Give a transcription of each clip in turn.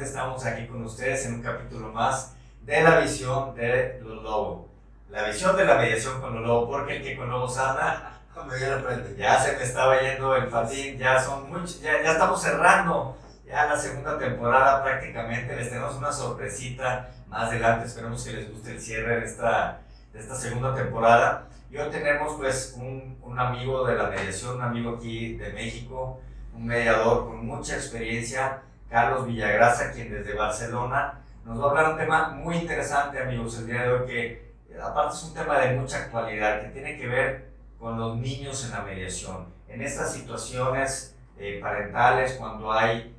estamos aquí con ustedes en un capítulo más de la visión de los lobos. La visión de la mediación con los lobos, porque el que con lobos anda, ya se me estaba yendo el patín, ya son muchos, ya estamos cerrando ya la segunda temporada prácticamente. Les tenemos una sorpresita más adelante, esperemos que les guste el cierre de esta segunda temporada. Y hoy tenemos pues un amigo de la mediación, un amigo aquí de México, un mediador con mucha experiencia, Carlos Villagrasa, quien desde Barcelona nos va a hablar un tema muy interesante, amigos, el día de hoy, que aparte es un tema de mucha actualidad, que tiene que ver con los niños en la mediación. En estas situaciones parentales, cuando hay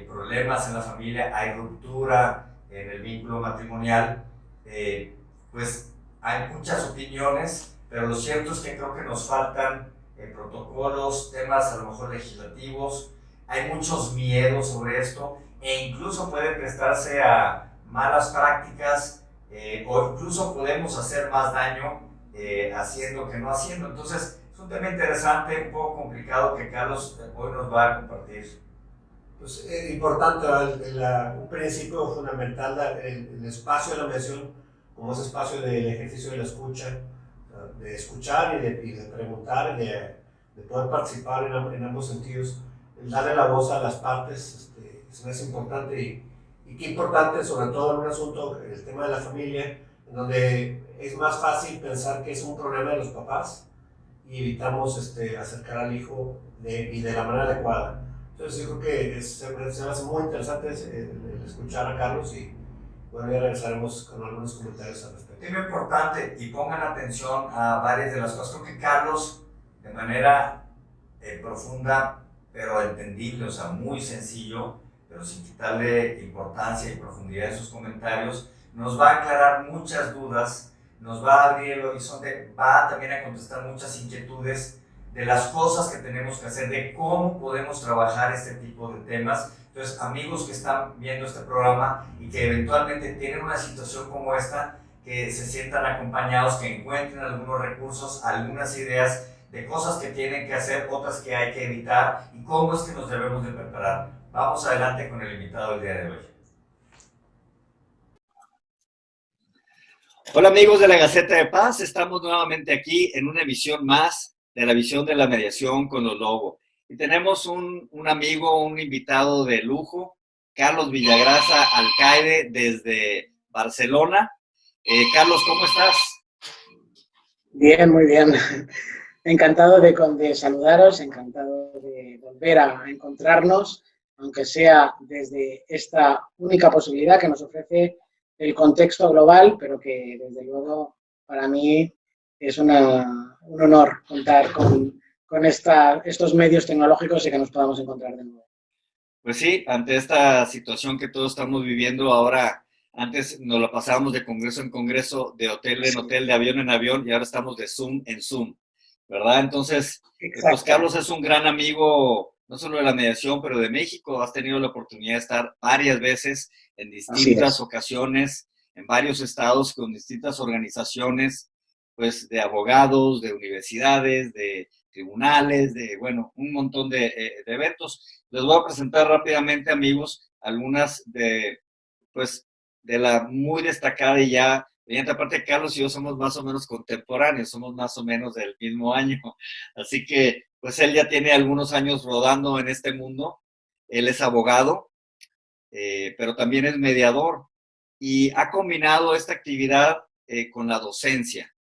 problemas en la familia, hay ruptura en el vínculo matrimonial, pues hay muchas opiniones, pero lo cierto es que creo que nos faltan protocolos, temas a lo mejor legislativos. Hay muchos miedos sobre esto e incluso puede prestarse a malas prácticas, o incluso podemos hacer más daño haciendo que no haciendo. Entonces es un tema interesante, un poco complicado, que Carlos hoy nos va a compartir. Pues importante, un principio fundamental, el espacio de la mediación como ese espacio del ejercicio de la escucha, de escuchar y de preguntar, de poder participar en ambos sentidos, el darle la voz a las partes, es importante y qué importante, sobre todo en un asunto, el tema de la familia, en donde es más fácil pensar que es un problema de los papás y evitamos acercar al hijo y de la manera adecuada. Entonces yo creo que se me hace muy interesante el escuchar a Carlos y bueno, ya regresaremos con algunos comentarios al respecto. Tema importante, y pongan atención a varias de las cosas. Creo que Carlos, de manera profunda, pero entendible, o sea, muy sencillo, pero sin quitarle importancia y profundidad en sus comentarios, nos va a aclarar muchas dudas, nos va a abrir el horizonte, va también a contestar muchas inquietudes de las cosas que tenemos que hacer, de cómo podemos trabajar este tipo de temas. Entonces, amigos que están viendo este programa y que eventualmente tienen una situación como esta, que se sientan acompañados, que encuentren algunos recursos, algunas ideas de cosas que tienen que hacer, otras que hay que evitar y cómo es que nos debemos de preparar. Vamos adelante con el invitado del día de hoy. Hola amigos de la Gaceta de Paz, estamos nuevamente aquí en una emisión más de la visión de la mediación con los lobos. Y tenemos un amigo, un invitado de lujo, Carlos Villagrasa, alcaide desde Barcelona. Carlos, ¿cómo estás? Bien, muy bien. Encantado de saludaros, encantado de volver a encontrarnos, aunque sea desde esta única posibilidad que nos ofrece el contexto global, pero que desde luego para mí es un honor contar con estos medios tecnológicos y que nos podamos encontrar de nuevo. Pues sí, ante esta situación que todos estamos viviendo ahora, antes nos la pasábamos de congreso en congreso, de hotel en hotel, de avión en avión, y ahora estamos de Zoom en Zoom, ¿verdad? Entonces, pues Carlos es un gran amigo, no solo de la mediación, pero de México. Has tenido la oportunidad de estar varias veces en distintas ocasiones, en varios estados, con distintas organizaciones, pues de abogados, de universidades, de tribunales, de, bueno, un montón de eventos. Les voy a presentar rápidamente, amigos, algunas pues, de la muy destacada y ya brillante. Aparte, Carlos y yo somos más o menos contemporáneos, somos más o menos del mismo año. Así que, pues, él ya tiene algunos años rodando en este mundo. Él es abogado, pero también es mediador y ha combinado esta actividad con la docencia.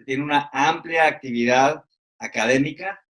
Tiene una amplia actividad académica,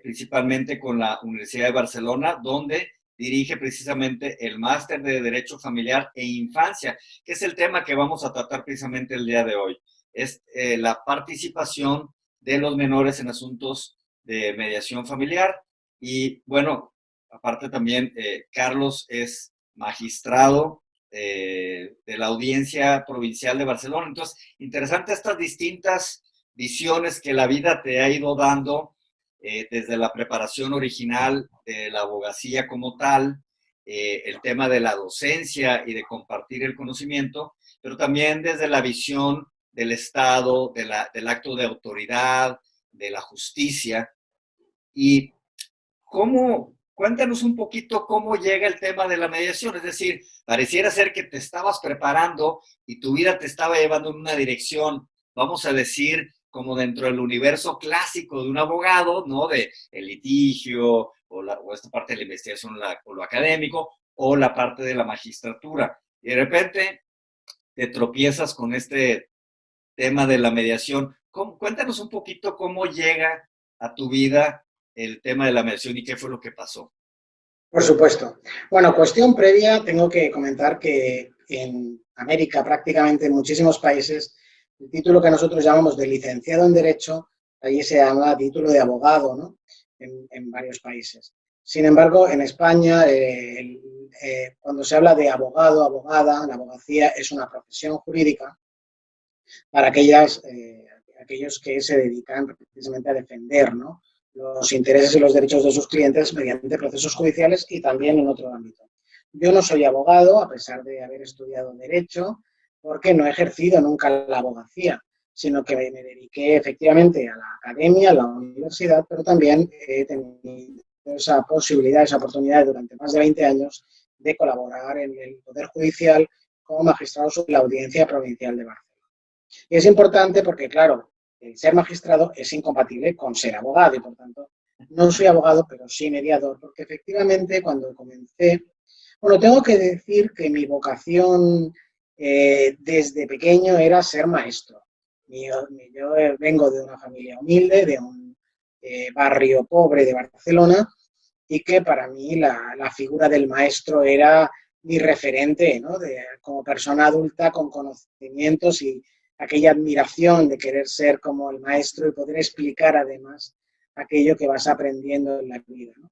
principalmente con la Universidad de Barcelona, donde dirige precisamente el máster de Derecho Familiar e Infancia, que es el tema que vamos a tratar precisamente el día de hoy. Es la participación de los menores en asuntos de mediación familiar. Y bueno, aparte también Carlos es magistrado de la Audiencia Provincial de Barcelona. Entonces, interesante estas distintas visiones que la vida te ha ido dando, desde la preparación original de la abogacía como tal, el tema de la docencia y de compartir el conocimiento, pero también desde la visión del Estado, del acto de autoridad, de la justicia. Y ¿cómo cuéntanos un poquito cómo llega el tema de la mediación. Es decir, pareciera ser que te estabas preparando y tu vida te estaba llevando en una dirección, vamos a decir, como dentro del universo clásico de un abogado, ¿no? De el litigio o esta parte de la investigación o lo académico o la parte de la magistratura. Y de repente te tropiezas con este tema de la mediación. Cuéntanos un poquito cómo llega a tu vida el tema de la mediación y qué fue lo que pasó. Por supuesto. Bueno, cuestión previa, tengo que comentar que en América, prácticamente en muchísimos países, el título que nosotros llamamos de licenciado en Derecho, allí se llama título de abogado, ¿no? En varios países. Sin embargo, en España, cuando se habla de abogado, abogada, la abogacía es una profesión jurídica para aquellos que se dedican precisamente a defender, ¿no?, los intereses y los derechos de sus clientes mediante procesos judiciales y también en otro ámbito. Yo no soy abogado, a pesar de haber estudiado Derecho, porque no he ejercido nunca la abogacía, sino que me dediqué efectivamente a la academia, a la universidad, pero también he tenido esa posibilidad, esa oportunidad durante más de 20 años de colaborar en el Poder Judicial como magistrado sobre la Audiencia Provincial de Barcelona. Y es importante porque, claro, el ser magistrado es incompatible con ser abogado y, por tanto, no soy abogado, pero sí mediador, porque efectivamente cuando comencé, bueno, tengo que decir que mi vocación desde pequeño era ser maestro. Yo vengo de una familia humilde, de un barrio pobre de Barcelona, y que para mí la figura del maestro era mi referente, ¿no?, como persona adulta con conocimientos y aquella admiración de querer ser como el maestro y poder explicar además aquello que vas aprendiendo en la vida, ¿no?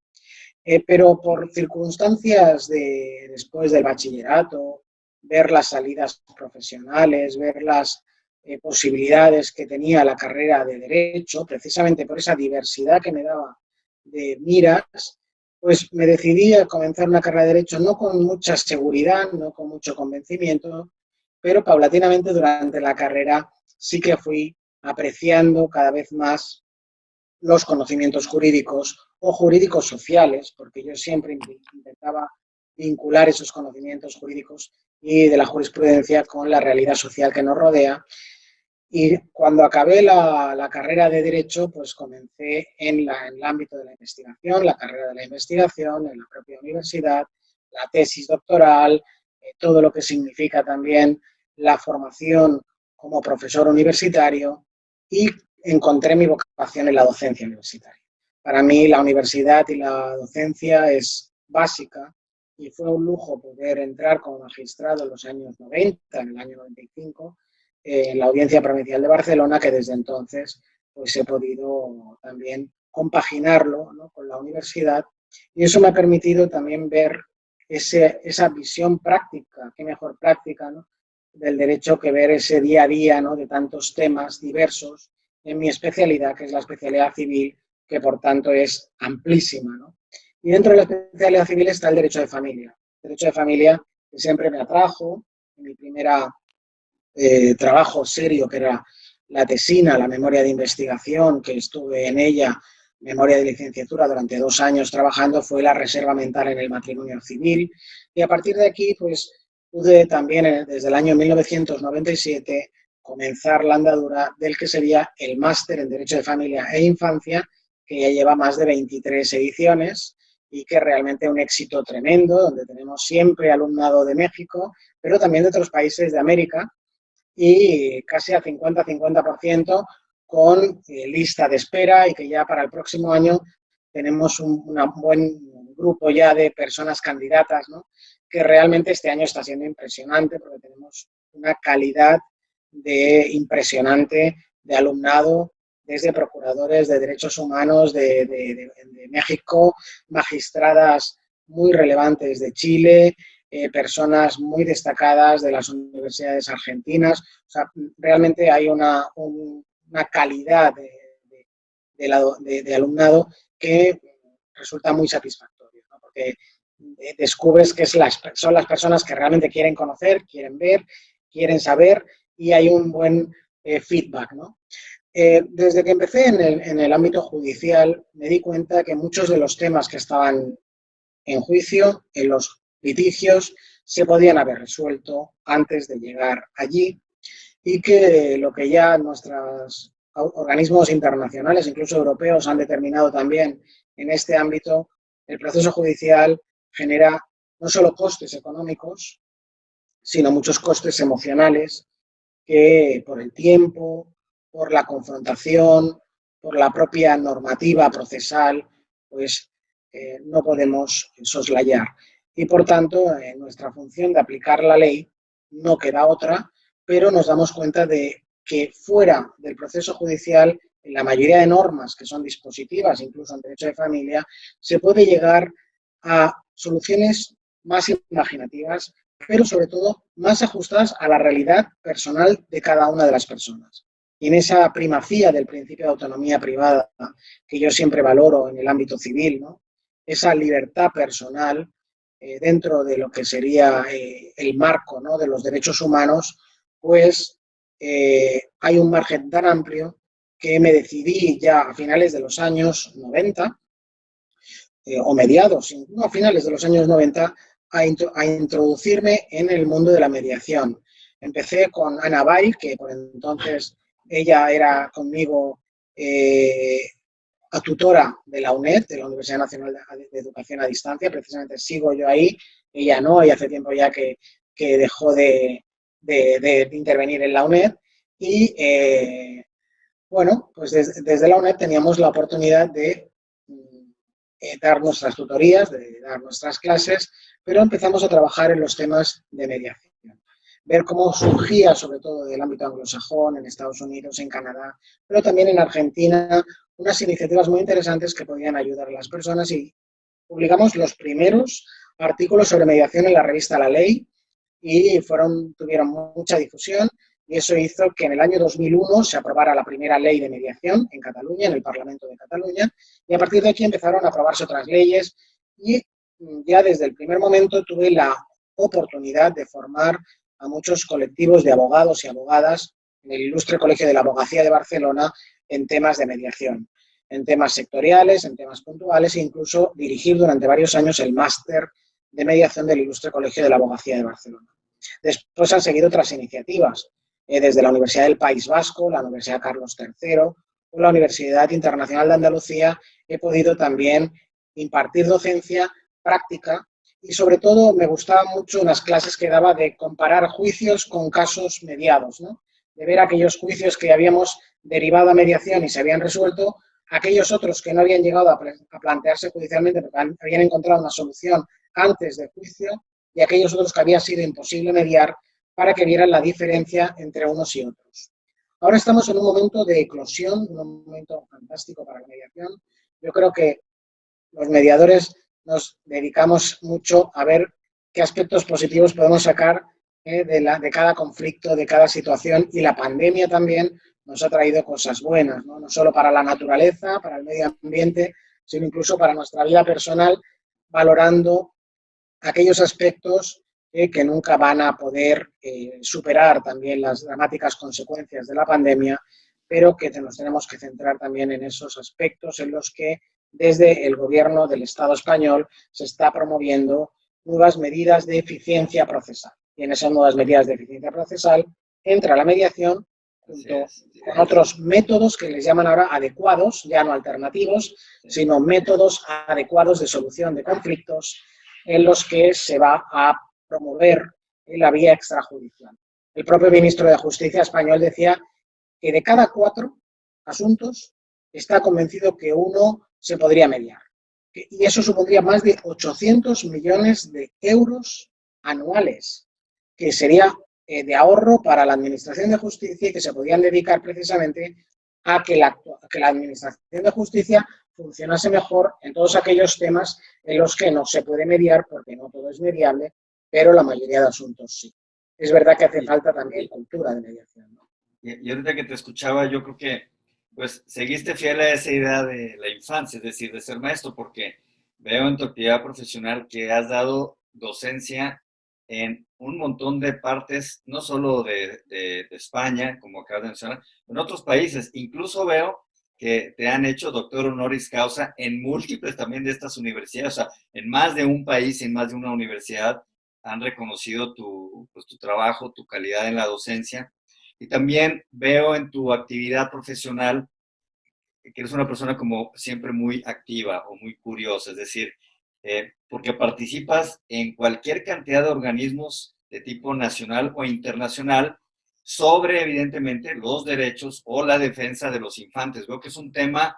Pero por circunstancias después del bachillerato, ver las salidas profesionales, ver las posibilidades que tenía la carrera de Derecho, precisamente por esa diversidad que me daba de miras, pues me decidí a comenzar una carrera de Derecho no con mucha seguridad, no con mucho convencimiento, pero paulatinamente durante la carrera sí que fui apreciando cada vez más los conocimientos jurídicos o jurídicos sociales, porque yo siempre intentaba vincular esos conocimientos jurídicos y de la jurisprudencia con la realidad social que nos rodea. Y cuando acabé la carrera de Derecho, pues comencé en el ámbito de la investigación, la carrera de la investigación, en la propia universidad, la tesis doctoral, todo lo que significa también la formación como profesor universitario, y encontré mi vocación en la docencia universitaria. Para mí la universidad y la docencia es básica y fue un lujo poder entrar como magistrado en los años 90, en el año 95, en la Audiencia Provincial de Barcelona, que desde entonces pues he podido también compaginarlo, ¿no?, con la universidad, y eso me ha permitido también ver esa visión práctica, qué mejor práctica, ¿no?, del derecho que ver ese día a día, ¿no?, de tantos temas diversos en mi especialidad, que es la especialidad civil, que por tanto es amplísima, ¿no? Y dentro de la especialidad civil está el derecho de familia. El derecho de familia que siempre me atrajo. En mi primera trabajo serio, que era la tesina, la memoria de investigación, que estuve en ella, memoria de licenciatura, durante 2 años trabajando, fue la reserva mental en el matrimonio civil. Y a partir de aquí, pues pude también, desde el año 1997, comenzar la andadura del que sería el máster en Derecho de Familia e Infancia, que ya lleva más de 23 ediciones y que realmente es un éxito tremendo, donde tenemos siempre alumnado de México, pero también de otros países de América, y casi a 50-50% con lista de espera, y que ya para el próximo año tenemos un buen grupo ya de personas candidatas, ¿no?, que realmente este año está siendo impresionante porque tenemos una calidad impresionante de alumnado, desde procuradores de derechos humanos de México, magistradas muy relevantes de Chile, personas muy destacadas de las universidades argentinas. O sea, realmente hay una calidad de alumnado que resulta muy satisfactorio, ¿no?, porque descubres que son las personas que realmente quieren conocer, quieren ver, quieren saber, y hay un buen feedback, ¿no? Desde que empecé en el ámbito judicial, me di cuenta que muchos de los temas que estaban en juicio, en los litigios, se podían haber resuelto antes de llegar allí y que lo que ya nuestros organismos internacionales, incluso europeos, han determinado también en este ámbito, el proceso judicial genera no solo costes económicos, sino muchos costes emocionales que por el tiempo, por la confrontación, por la propia normativa procesal, pues no podemos soslayar. Y por tanto, en nuestra función de aplicar la ley no queda otra, pero nos damos cuenta de que fuera del proceso judicial, en la mayoría de normas que son dispositivas, incluso en derecho de familia, se puede llegar a soluciones más imaginativas, pero sobre todo más ajustadas a la realidad personal de cada una de las personas. Y en esa primacía del principio de autonomía privada que yo siempre valoro en el ámbito civil, ¿no? Esa libertad personal dentro de lo que sería el marco, ¿no?, de los derechos humanos, pues hay un margen tan amplio que me decidí ya a finales de los años 90, o mediados, no, a finales de los años 90, a introducirme en el mundo de la mediación. Empecé con Ana Bay, que por entonces ella era conmigo tutora de la UNED, de la Universidad Nacional de Educación a Distancia. Precisamente sigo yo ahí, ella no, y hace tiempo ya que dejó de intervenir en la UNED. Y bueno, pues desde la UNED teníamos la oportunidad de dar nuestras tutorías, de dar nuestras clases, pero empezamos a trabajar en los temas de mediación. Ver cómo surgía, sobre todo del ámbito anglosajón, en Estados Unidos, en Canadá, pero también en Argentina, unas iniciativas muy interesantes que podían ayudar a las personas, y publicamos los primeros artículos sobre mediación en la revista La Ley y tuvieron mucha difusión, y eso hizo que en el año 2001 se aprobara la primera ley de mediación en Cataluña, en el Parlamento de Cataluña, y a partir de aquí empezaron a aprobarse otras leyes, y ya desde el primer momento tuve la oportunidad de formar a muchos colectivos de abogados y abogadas en el Ilustre Colegio de la Abogacía de Barcelona en temas de mediación, en temas sectoriales, en temas puntuales, e incluso dirigir durante varios años el máster de mediación del Ilustre Colegio de la Abogacía de Barcelona. Después han seguido otras iniciativas, desde la Universidad del País Vasco, la Universidad Carlos III o la Universidad Internacional de Andalucía. He podido también impartir docencia práctica, y sobre todo me gustaban mucho unas clases que daba de comparar juicios con casos mediados, ¿no? De ver aquellos juicios que habíamos derivado a mediación y se habían resuelto, aquellos otros que no habían llegado a plantearse judicialmente porque habían encontrado una solución antes del juicio, y aquellos otros que había sido imposible mediar, para que vieran la diferencia entre unos y otros. Ahora estamos en un momento de eclosión, un momento fantástico para la mediación. Yo creo que los mediadores nos dedicamos mucho a ver qué aspectos positivos podemos sacar de cada conflicto, de cada situación, y la pandemia también nos ha traído cosas buenas, ¿no? No solo para la naturaleza, para el medio ambiente, sino incluso para nuestra vida personal, valorando aquellos aspectos que nunca van a poder superar también las dramáticas consecuencias de la pandemia, pero que nos tenemos que centrar también en esos aspectos en los que desde el gobierno del Estado español se está promoviendo nuevas medidas de eficiencia procesal. Y en esas nuevas medidas de eficiencia procesal entra la mediación junto con otros métodos que les llaman ahora adecuados, ya no alternativos, sino métodos adecuados de solución de conflictos, en los que se va a promover la vía extrajudicial. El propio ministro de Justicia español decía que de cada 4 asuntos está convencido que uno se podría mediar. Y eso supondría más de 800 millones de euros anuales, que sería de ahorro para la Administración de Justicia, y que se podrían dedicar precisamente a que la Administración de Justicia funcionase mejor en todos aquellos temas en los que no se puede mediar, porque no todo es mediable, pero la mayoría de asuntos sí. Es verdad que hace falta también cultura de mediación, ¿no? Y ahorita que te escuchaba, yo creo que pues seguiste fiel a esa idea de la infancia, es decir, de ser maestro, porque veo en tu actividad profesional que has dado docencia en un montón de partes, no solo de España, como acabas de mencionar, en otros países. Incluso veo que te han hecho doctor honoris causa en múltiples también de estas universidades, o sea, en más de un país, en más de una universidad, han reconocido pues, tu trabajo, tu calidad en la docencia. Y también veo en tu actividad profesional que eres una persona como siempre muy activa o muy curiosa, es decir, porque participas en cualquier cantidad de organismos de tipo nacional o internacional sobre, evidentemente, los derechos o la defensa de los infantes. Veo que es un tema,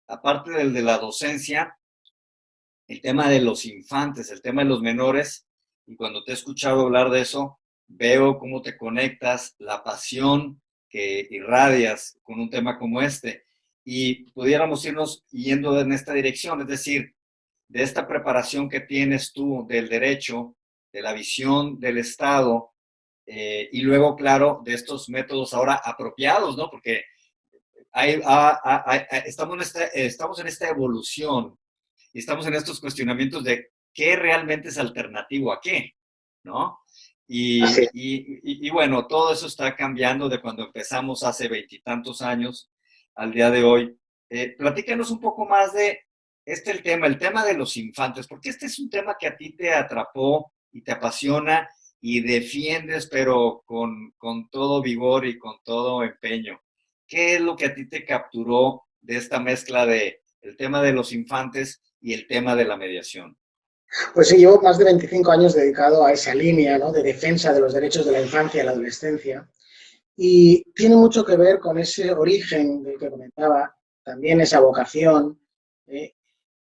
aparte del de la docencia, el tema de los infantes, el tema de los menores, y cuando te he escuchado hablar de eso, veo cómo te conectas, la pasión que irradias con un tema como este, y pudiéramos irnos yendo en esta dirección, es decir, de esta preparación que tienes tú del derecho, de la visión del Estado, y luego, claro, de estos métodos ahora apropiados, ¿no? Porque estamos en esta evolución y estamos en estos cuestionamientos de qué realmente es alternativo a qué, ¿no? Y bueno, todo eso está cambiando de cuando empezamos hace veintitantos años al día de hoy. Platícanos un poco más de el tema de los infantes, porque este es un tema que a ti te atrapó y te apasiona y defiendes, pero con todo vigor y con todo empeño. ¿Qué es lo que a ti te capturó de esta mezcla de el tema de los infantes y el tema de la mediación? Pues sí, llevo más de 25 años dedicado a esa línea, ¿no?, de defensa de los derechos de la infancia y la adolescencia. Y tiene mucho que ver con ese origen del que comentaba, también esa vocación, ¿eh?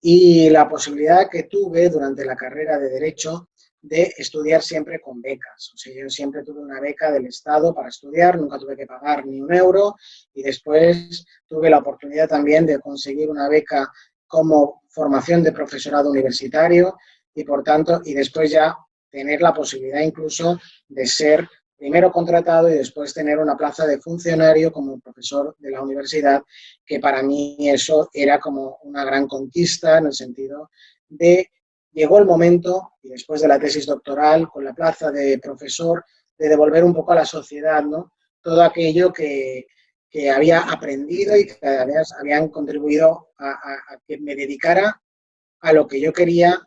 Y la posibilidad que tuve durante la carrera de Derecho de estudiar siempre con becas. O sea, yo siempre tuve una beca del Estado para estudiar, nunca tuve que pagar ni un euro, y después tuve la oportunidad también de conseguir una beca como formación de profesorado universitario y, por tanto, y después ya tener la posibilidad incluso de ser primero contratado y después tener una plaza de funcionario como profesor de la universidad, que para mí eso era como una gran conquista en el sentido de llegó el momento, y después de la tesis doctoral, con la plaza de profesor, de devolver un poco a la sociedad, ¿no?, todo aquello que había aprendido y que habían contribuido a que me dedicara a lo que yo quería,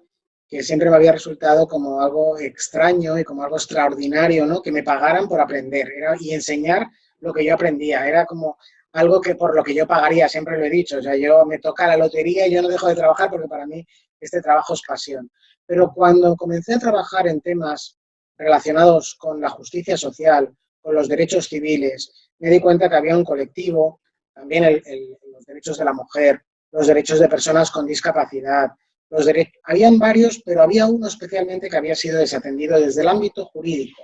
que siempre me había resultado como algo extraño y como algo extraordinario, ¿no?, que me pagaran por aprender y enseñar lo que yo aprendía. Era como algo que por lo que yo pagaría, siempre lo he dicho. O sea, yo me toca la lotería y yo no dejo de trabajar porque para mí este trabajo es pasión. Pero cuando comencé a trabajar en temas relacionados con la justicia social, con los derechos civiles, me di cuenta que había un colectivo, también los derechos de la mujer, los derechos de personas con discapacidad, habían varios, pero había uno especialmente que había sido desatendido desde el ámbito jurídico.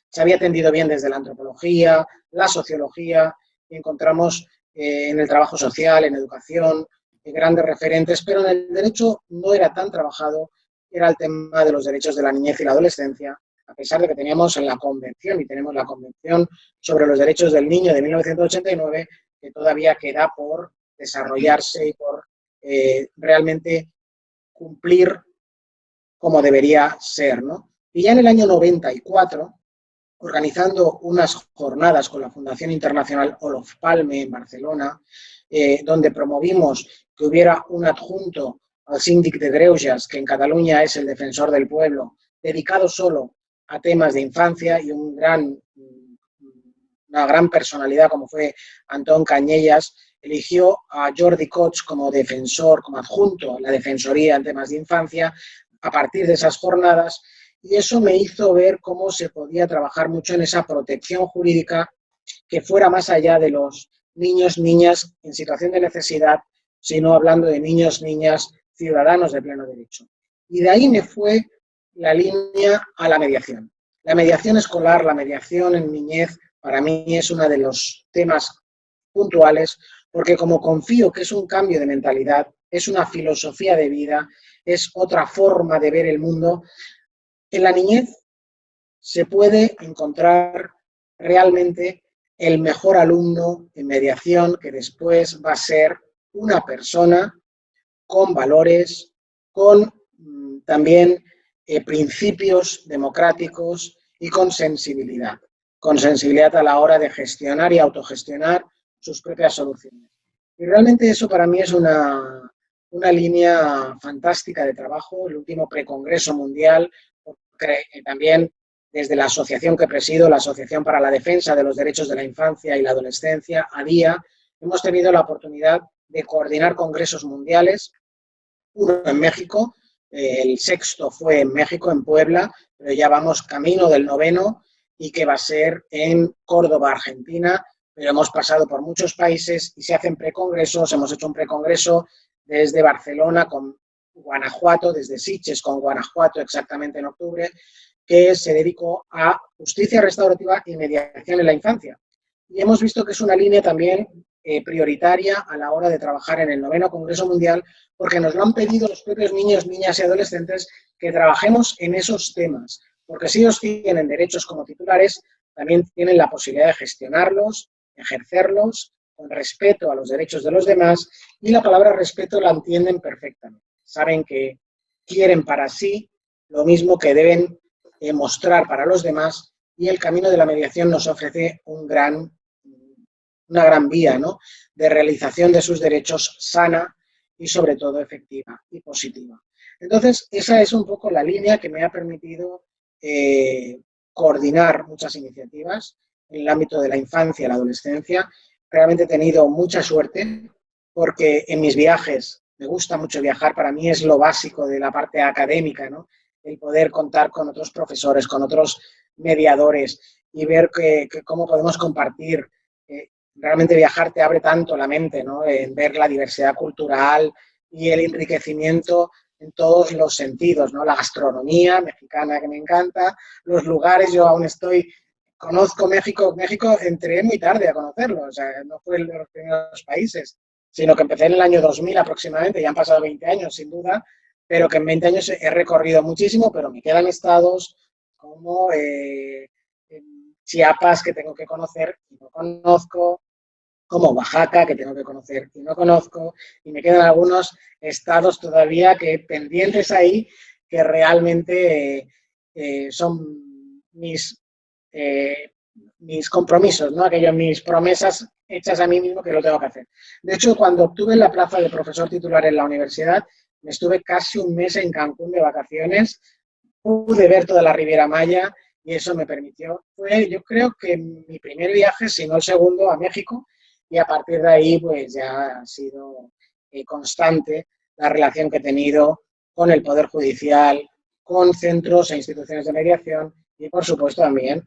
Se había atendido bien desde la antropología, la sociología, y encontramos en el trabajo social, en educación, grandes referentes, pero en el derecho no era tan trabajado, era el tema de los derechos de la niñez y la adolescencia, a pesar de que teníamos en la Convención, y tenemos la Convención sobre los Derechos del Niño de 1989, que todavía queda por desarrollarse y por realmente cumplir como debería ser, ¿no? Y ya en el año 94, organizando unas jornadas con la Fundación Internacional Olof Palme en Barcelona, donde promovimos que hubiera un adjunto al síndic de Greuges, que en Cataluña es el defensor del pueblo, dedicado solo a temas de infancia, y una gran personalidad como fue Antón Cañellas, eligió a Jordi Cots como defensor, como adjunto a la Defensoría en temas de infancia, a partir de esas jornadas, y eso me hizo ver cómo se podía trabajar mucho en esa protección jurídica que fuera más allá de los niños, niñas en situación de necesidad, sino hablando de niños, niñas, ciudadanos de pleno derecho. Y de ahí me fue la línea a la mediación. La mediación escolar, la mediación en niñez, para mí es uno de los temas puntuales, porque como confío que es un cambio de mentalidad, es una filosofía de vida, es otra forma de ver el mundo, en la niñez se puede encontrar realmente el mejor alumno en mediación, que después va a ser una persona con valores, con también principios democráticos y con sensibilidad a la hora de gestionar y autogestionar sus propias soluciones. Y realmente eso para mí es una línea fantástica de trabajo, el último precongreso mundial, porque también desde la asociación que presido, la Asociación para la Defensa de los Derechos de la Infancia y la Adolescencia, ADIA, hemos tenido la oportunidad de coordinar congresos mundiales, uno en México, el sexto fue en México, en Puebla, pero ya vamos camino del noveno y que va a ser en Córdoba, Argentina, pero hemos pasado por muchos países y se hacen precongresos, hemos hecho un precongreso desde Barcelona con Guanajuato, desde Sitges con Guanajuato exactamente en octubre, que se dedicó a justicia restaurativa y mediación en la infancia. Y hemos visto que es una línea también prioritaria a la hora de trabajar en el noveno Congreso Mundial, porque nos lo han pedido los propios niños, niñas y adolescentes que trabajemos en esos temas, porque si ellos tienen derechos como titulares, también tienen la posibilidad de gestionarlos, ejercerlos, con respeto a los derechos de los demás, y la palabra respeto la entienden perfectamente. Saben que quieren para sí lo mismo que deben mostrar para los demás, y el camino de la mediación nos ofrece una gran vía, ¿no?, de realización de sus derechos sana y sobre todo efectiva y positiva. Entonces, esa es un poco la línea que me ha permitido coordinar muchas iniciativas en el ámbito de la infancia y la adolescencia. Realmente he tenido mucha suerte porque en mis viajes, me gusta mucho viajar, para mí es lo básico de la parte académica, ¿no?, el poder contar con otros profesores, con otros mediadores y ver cómo podemos compartir. Realmente viajar te abre tanto la mente, ¿no?, en ver la diversidad cultural y el enriquecimiento en todos los sentidos, ¿no? La gastronomía mexicana que me encanta, los lugares, yo aún conozco México, entré muy tarde a conocerlo, o sea, no fue de los primeros países, sino que empecé en el año 2000 aproximadamente, ya han pasado 20 años sin duda, pero que en 20 años he recorrido muchísimo, pero me quedan estados como Chiapas que tengo que conocer y no conozco, como Oaxaca, que tengo que conocer y no conozco, y me quedan algunos estados todavía que pendientes ahí, que realmente son mis compromisos, ¿no?, aquello, mis promesas hechas a mí mismo que lo tengo que hacer. De hecho, cuando obtuve la plaza de profesor titular en la universidad, me estuve casi un mes en Cancún de vacaciones, pude ver toda la Riviera Maya y eso me permitió, yo creo que mi primer viaje, si no el segundo, a México, y a partir de ahí pues ya ha sido constante la relación que he tenido con el Poder Judicial, con centros e instituciones de mediación y por supuesto también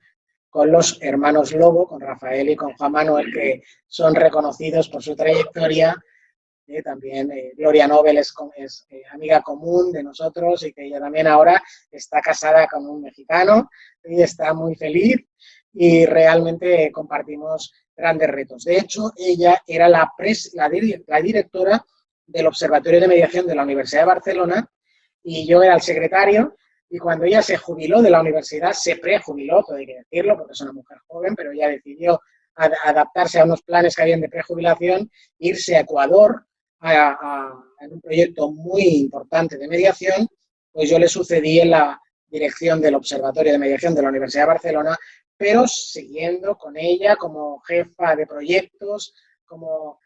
con los hermanos Lobo, con Rafael y con Juan Manuel, que son reconocidos por su trayectoria. También Gloria Nobel es amiga común de nosotros y que ella también ahora está casada con un mexicano y está muy feliz y realmente compartimos grandes retos. De hecho, ella era la directora del Observatorio de Mediación de la Universidad de Barcelona y yo era el secretario, y cuando ella se jubiló de la universidad, se prejubiló, todo hay que decirlo, porque es una mujer joven, pero ella decidió adaptarse a unos planes que habían de prejubilación, irse a Ecuador en un proyecto muy importante de mediación, pues yo le sucedí en la dirección del Observatorio de Mediación de la Universidad de Barcelona, pero siguiendo con ella como jefa de proyectos, como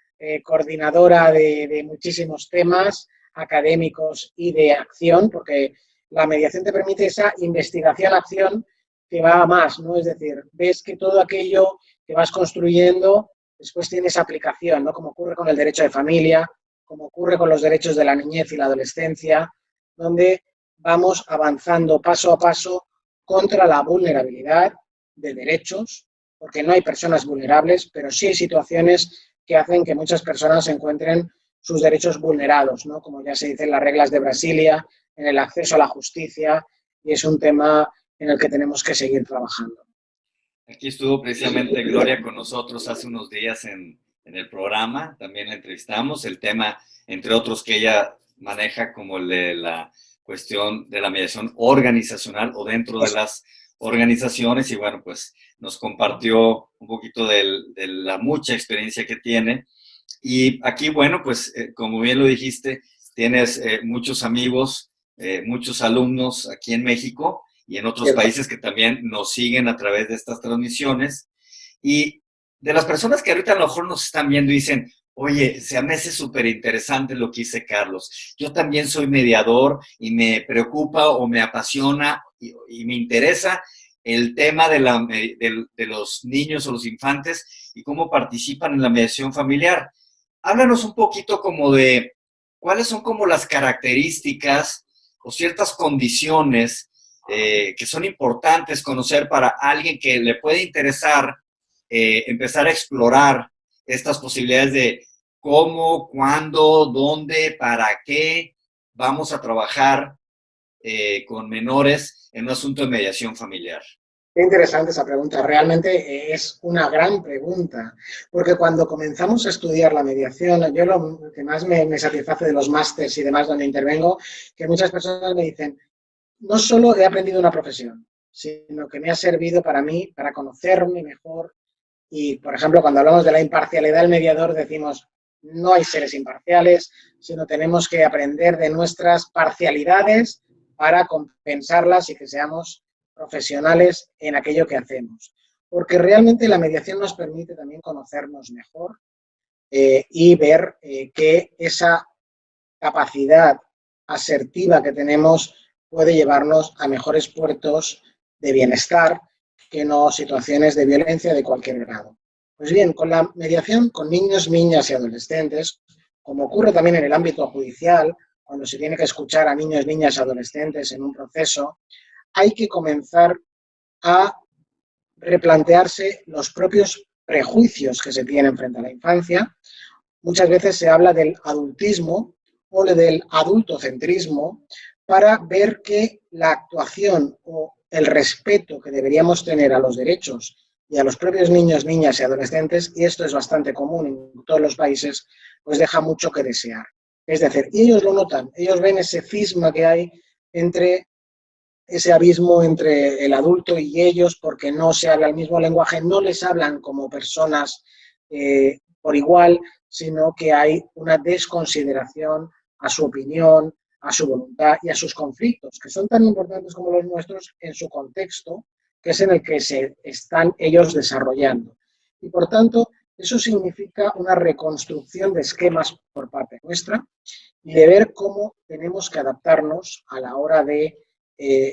coordinadora de muchísimos temas académicos y de acción, porque la mediación te permite esa investigación-acción que va a más, ¿no? Es decir, ves que todo aquello que vas construyendo después tienes aplicación, ¿no?, como ocurre con el derecho de familia, como ocurre con los derechos de la niñez y la adolescencia, donde vamos avanzando paso a paso contra la vulnerabilidad de derechos, porque no hay personas vulnerables, pero sí hay situaciones que hacen que muchas personas encuentren sus derechos vulnerados, ¿no?, como ya se dice en las reglas de Brasilia, en el acceso a la justicia, y es un tema en el que tenemos que seguir trabajando. Aquí estuvo precisamente Gloria con nosotros hace unos días en el programa, también la entrevistamos, el tema, entre otros, que ella maneja como el de la cuestión de la mediación organizacional o dentro de las organizaciones, y bueno, pues nos compartió un poquito de la mucha experiencia que tiene. Y aquí, bueno, pues como bien lo dijiste, tienes muchos amigos, muchos alumnos aquí en México y en otros países que también nos siguen a través de estas transmisiones. Y de las personas que ahorita a lo mejor nos están viendo y dicen, Oye, se me hace súper interesante lo que dice Carlos. Yo también soy mediador y me preocupa o me apasiona y me interesa el tema de los niños o los infantes y cómo participan en la mediación familiar. Háblanos un poquito como de cuáles son como las características o ciertas condiciones que son importantes conocer para alguien que le puede interesar empezar a explorar estas posibilidades de cómo, cuándo, dónde, para qué vamos a trabajar con menores en un asunto de mediación familiar. Qué interesante esa pregunta. Realmente es una gran pregunta, porque cuando comenzamos a estudiar la mediación, yo lo que más me satisface de los másters y demás donde intervengo, que muchas personas me dicen, no solo he aprendido una profesión, sino que me ha servido para mí, para conocerme mejor. Y, por ejemplo, cuando hablamos de la imparcialidad del mediador, decimos, no hay seres imparciales, sino tenemos que aprender de nuestras parcialidades para compensarlas y que seamos profesionales en aquello que hacemos. Porque realmente la mediación nos permite también conocernos mejor y ver que esa capacidad asertiva que tenemos puede llevarnos a mejores puertos de bienestar que no situaciones de violencia de cualquier grado. Pues bien, con la mediación con niños, niñas y adolescentes, como ocurre también en el ámbito judicial, cuando se tiene que escuchar a niños, niñas y adolescentes en un proceso, hay que comenzar a replantearse los propios prejuicios que se tienen frente a la infancia. Muchas veces se habla del adultismo o del adultocentrismo para ver que la actuación o el respeto que deberíamos tener a los derechos y a los propios niños, niñas y adolescentes, y esto es bastante común en todos los países, pues deja mucho que desear. Es decir, y ellos lo notan, ellos ven ese cisma que hay entre ese abismo entre el adulto y ellos porque no se habla el mismo lenguaje, no les hablan como personas por igual, sino que hay una desconsideración a su opinión, a su voluntad y a sus conflictos, que son tan importantes como los nuestros en su contexto, que es en el que se están ellos desarrollando. Y por tanto, eso significa una reconstrucción de esquemas por parte nuestra y de ver cómo tenemos que adaptarnos a la hora de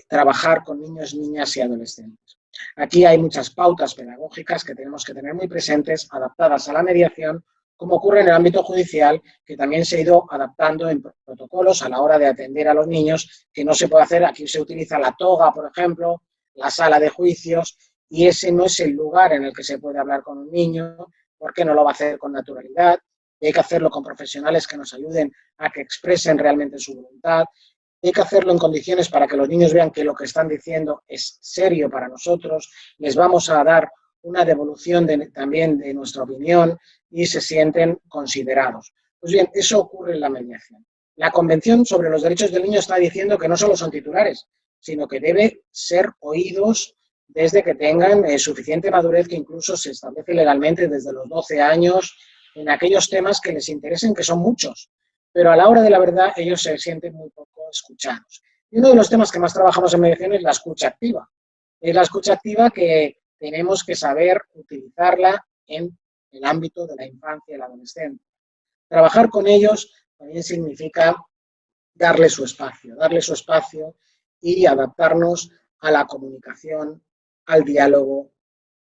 trabajar con niños, niñas y adolescentes. Aquí hay muchas pautas pedagógicas que tenemos que tener muy presentes, adaptadas a la mediación, como ocurre en el ámbito judicial, que también se ha ido adaptando en protocolos a la hora de atender a los niños, que no se puede hacer, aquí se utiliza la toga, por ejemplo, la sala de juicios, y ese no es el lugar en el que se puede hablar con un niño, porque no lo va a hacer con naturalidad, y hay que hacerlo con profesionales que nos ayuden a que expresen realmente su voluntad. Hay que hacerlo en condiciones para que los niños vean que lo que están diciendo es serio para nosotros, les vamos a dar una devolución también de nuestra opinión y se sienten considerados. Pues bien, eso ocurre en la mediación. La Convención sobre los Derechos del Niño está diciendo que no solo son titulares, sino que debe ser oídos desde que tengan suficiente madurez, que incluso se establece legalmente desde los 12 años en aquellos temas que les interesen, que son muchos, pero a la hora de la verdad ellos se sienten muy poco escuchados. Y uno de los temas que más trabajamos en mediación es la escucha activa. Es la escucha activa que tenemos que saber utilizarla en el ámbito de la infancia y el adolescente. Trabajar con ellos también significa darle su espacio y adaptarnos a la comunicación, al diálogo,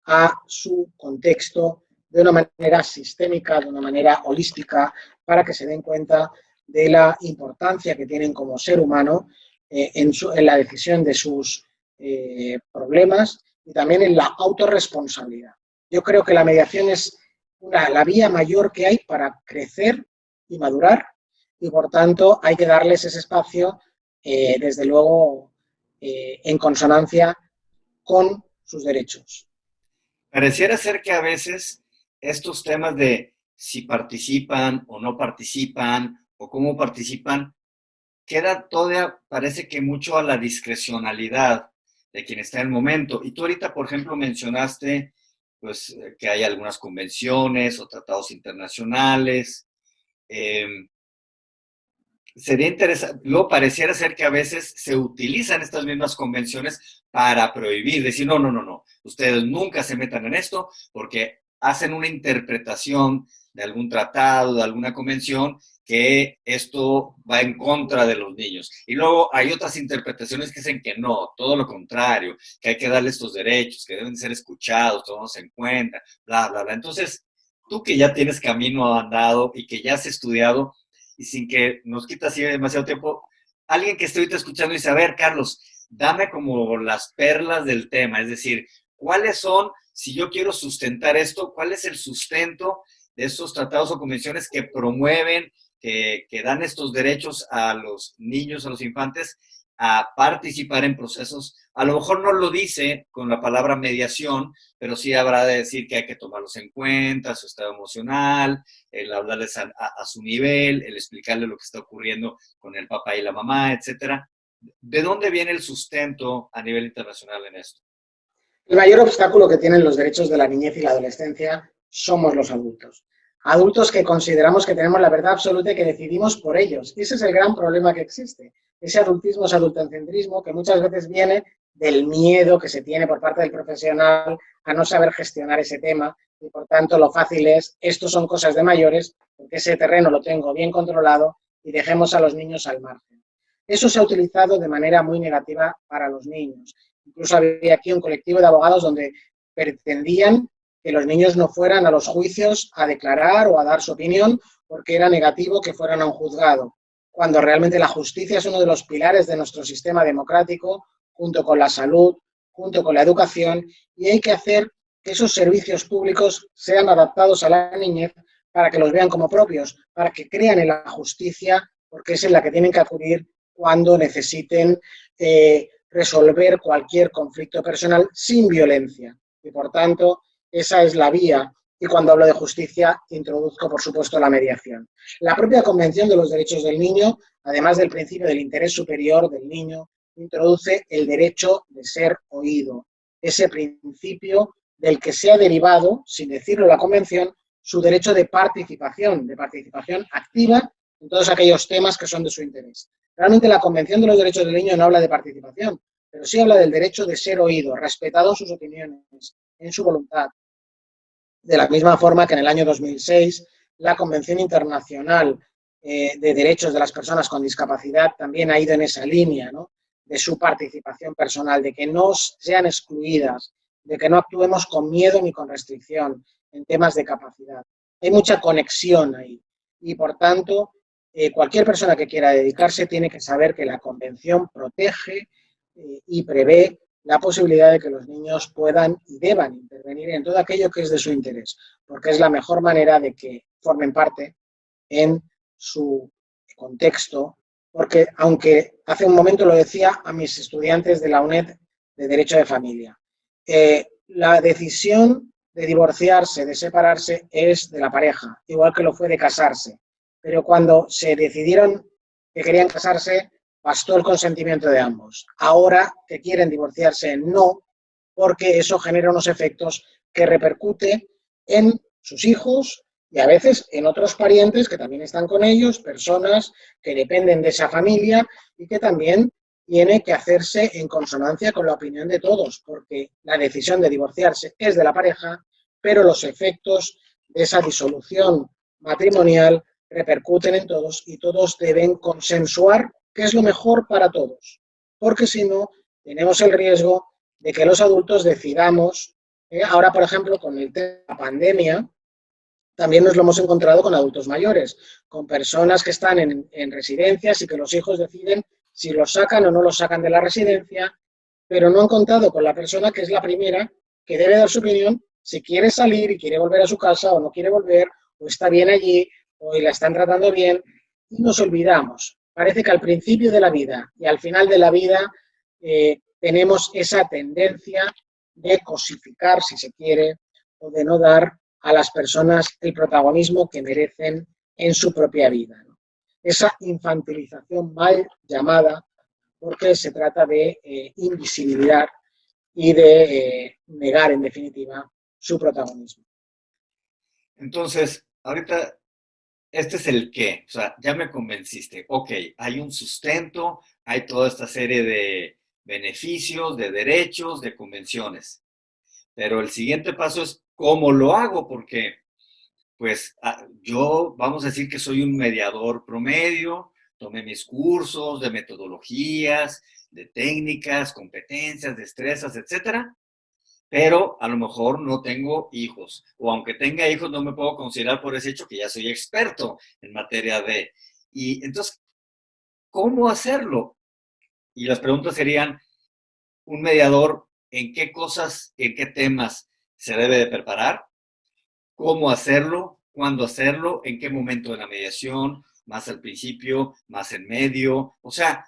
a su contexto de una manera sistémica, de una manera holística, para que se den cuenta de la importancia que tienen como ser humano en la decisión de sus problemas y también en la autorresponsabilidad. Yo creo que la mediación es la vía mayor que hay para crecer y madurar y por tanto hay que darles ese espacio, desde luego, en consonancia con sus derechos. Pareciera ser que a veces estos temas de si participan o no participan o cómo participan, queda todavía, parece que mucho a la discrecionalidad de quien está en el momento. Y tú ahorita, por ejemplo, mencionaste pues, que hay algunas convenciones o tratados internacionales. Eh, Sería interesante, luego pareciera ser que a veces se utilizan estas mismas convenciones para prohibir, decir, no, no, no, no, ustedes nunca se metan en esto porque hacen una interpretación de algún tratado, de alguna convención, que esto va en contra de los niños. Y luego hay otras interpretaciones que dicen que no, todo lo contrario, que hay que darle estos derechos, que deben ser escuchados, tomados en cuenta, bla, bla, bla. Entonces, tú que ya tienes camino andado y que ya has estudiado, y sin que nos quita así demasiado tiempo, alguien que esté ahorita escuchando y dice, a ver, Carlos, dame como las perlas del tema, es decir, ¿cuáles son, si yo quiero sustentar esto, cuál es el sustento de estos tratados o convenciones que promueven, que dan estos derechos a los niños, a los infantes, a participar en procesos? A lo mejor no lo dice con la palabra mediación, pero sí habrá de decir que hay que tomarlos en cuenta, su estado emocional, el hablarles a su nivel, el explicarles lo que está ocurriendo con el papá y la mamá, etcétera. ¿De dónde viene el sustento a nivel internacional en esto? El mayor obstáculo que tienen los derechos de la niñez y la adolescencia somos los adultos. Adultos que consideramos que tenemos la verdad absoluta y que decidimos por ellos. Ese es el gran problema que existe. Ese adultismo, ese adultocentrismo que muchas veces viene del miedo que se tiene por parte del profesional a no saber gestionar ese tema y por tanto lo fácil es, estos son cosas de mayores, porque ese terreno lo tengo bien controlado y dejemos a los niños al margen. Eso se ha utilizado de manera muy negativa para los niños. Incluso había aquí un colectivo de abogados donde pretendían que los niños no fueran a los juicios a declarar o a dar su opinión porque era negativo que fueran a un juzgado, cuando realmente la justicia es uno de los pilares de nuestro sistema democrático, junto con la salud, junto con la educación, y hay que hacer que esos servicios públicos sean adaptados a la niñez para que los vean como propios, para que crean en la justicia, porque es en la que tienen que acudir cuando necesiten resolver cualquier conflicto personal sin violencia. Y por tanto, esa es la vía. Y cuando hablo de justicia, introduzco, por supuesto, la mediación. La propia Convención de los Derechos del Niño, además del principio del interés superior del niño, introduce el derecho de ser oído. Ese principio del que se ha derivado, sin decirlo la Convención, su derecho de participación activa en todos aquellos temas que son de su interés. Realmente la Convención de los Derechos del Niño no habla de participación, pero sí habla del derecho de ser oído, respetado en sus opiniones, en su voluntad. De la misma forma que en el año 2006 la Convención Internacional de Derechos de las Personas con Discapacidad también ha ido en esa línea, ¿no? De su participación personal, de que no sean excluidas, de que no actuemos con miedo ni con restricción en temas de capacidad. Hay mucha conexión ahí y, por tanto, cualquier persona que quiera dedicarse tiene que saber que la Convención protege y prevé la posibilidad de que los niños puedan y deban intervenir en todo aquello que es de su interés, porque es la mejor manera de que formen parte en su contexto, porque aunque hace un momento lo decía a mis estudiantes de la UNED de Derecho de Familia, la decisión de divorciarse, de separarse, es de la pareja, igual que lo fue de casarse. Pero cuando se decidieron que querían casarse, bastó el consentimiento de ambos. Ahora que quieren divorciarse, no, porque eso genera unos efectos que repercute en sus hijos y a veces en otros parientes que también están con ellos, personas que dependen de esa familia y que también tiene que hacerse en consonancia con la opinión de todos, porque la decisión de divorciarse es de la pareja, pero los efectos de esa disolución matrimonial repercuten en todos y todos deben consensuar qué es lo mejor para todos, porque si no, tenemos el riesgo de que los adultos decidamos, ahora por ejemplo con el tema de la pandemia, también nos lo hemos encontrado con adultos mayores, con personas que están en residencias y que los hijos deciden si los sacan o no los sacan de la residencia, pero no han contado con la persona que es la primera que debe dar su opinión si quiere salir y quiere volver a su casa o no quiere volver, o está bien allí, o la están tratando bien, y nos olvidamos. Parece que al principio de la vida y al final de la vida tenemos esa tendencia de cosificar, si se quiere, o de no dar a las personas el protagonismo que merecen en su propia vida, ¿no? Esa infantilización mal llamada, porque se trata de invisibilizar y de negar, en definitiva, su protagonismo. Entonces, ahorita, este es el qué, o sea, ya me convenciste. Ok, hay un sustento, hay toda esta serie de beneficios, de derechos, de convenciones. Pero el siguiente paso es, ¿Cómo lo hago? Porque, pues, yo, vamos a decir que soy un mediador promedio, tomé mis cursos de metodologías, de técnicas, competencias, destrezas, etcétera, pero a lo mejor no tengo hijos, o aunque tenga hijos no me puedo considerar por ese hecho que ya soy experto en materia de... Y entonces, ¿cómo hacerlo? Y las preguntas serían, un mediador, ¿en qué cosas, en qué temas se debe de preparar? ¿Cómo hacerlo? ¿Cuándo hacerlo? ¿En qué momento de la mediación? ¿Más al principio? ¿Más en medio? O sea,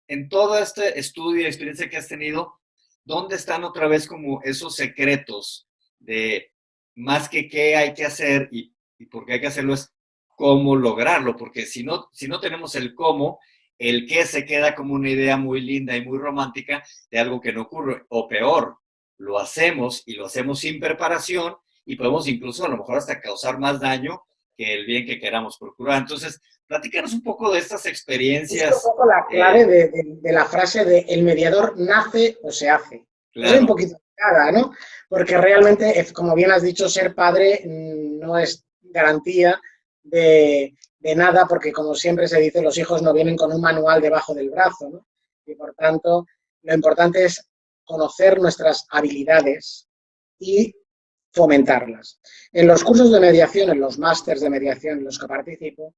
en todo este estudio y experiencia que has tenido, ¿dónde están otra vez como esos secretos de más que qué hay que hacer y por qué hay que hacerlo es cómo lograrlo? Porque si no tenemos el cómo, el qué se queda como una idea muy linda y muy romántica de algo que no ocurre. O peor, lo hacemos y lo hacemos sin preparación y podemos incluso a lo mejor hasta causar más daño que el bien que queramos procurar. Entonces, platícanos un poco de estas Es un experiencias. poco la clave de la frase de el mediador nace o se hace. Es un Claro, poquito complicada, ¿no? Porque realmente, como bien has dicho, ser padre no es garantía de nada, porque como siempre se dice, los hijos no vienen con un manual debajo del brazo, ¿no? Y por tanto, lo importante es conocer nuestras habilidades y fomentarlas. En los cursos de mediación, en los másters de mediación en los que participo,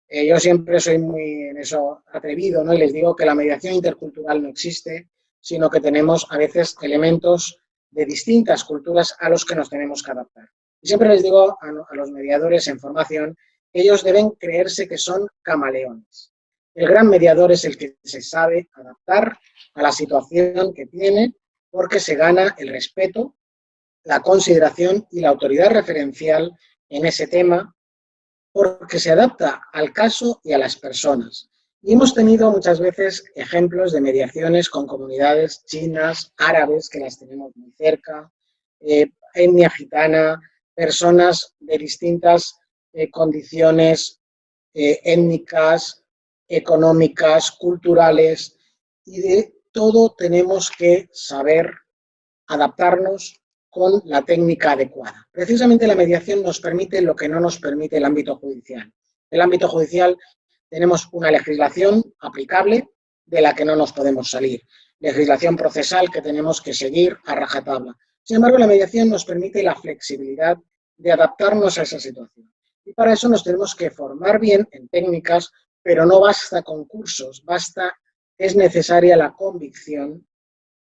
yo siempre soy muy en eso atrevido, ¿no? Y les digo que la mediación intercultural no existe, sino que tenemos a veces elementos de distintas culturas a los que nos tenemos que adaptar. Y siempre les digo a los mediadores en formación que ellos deben creerse que son camaleones. El gran mediador es el que se sabe adaptar a la situación que tiene porque se gana el respeto, la consideración y la autoridad referencial en ese tema porque se adapta al caso y a las personas. Y hemos tenido muchas veces ejemplos de mediaciones con comunidades chinas, árabes, que las tenemos muy cerca, etnia gitana, personas de distintas condiciones étnicas, económicas, culturales, y de todo tenemos que saber adaptarnos con la técnica adecuada. Precisamente la mediación nos permite lo que no nos permite el ámbito judicial. En el ámbito judicial tenemos una legislación aplicable de la que no nos podemos salir, legislación procesal que tenemos que seguir a rajatabla. Sin embargo, la mediación nos permite la flexibilidad de adaptarnos a esa situación. Y para eso nos tenemos que formar bien en técnicas, pero no basta con cursos, es necesaria la convicción,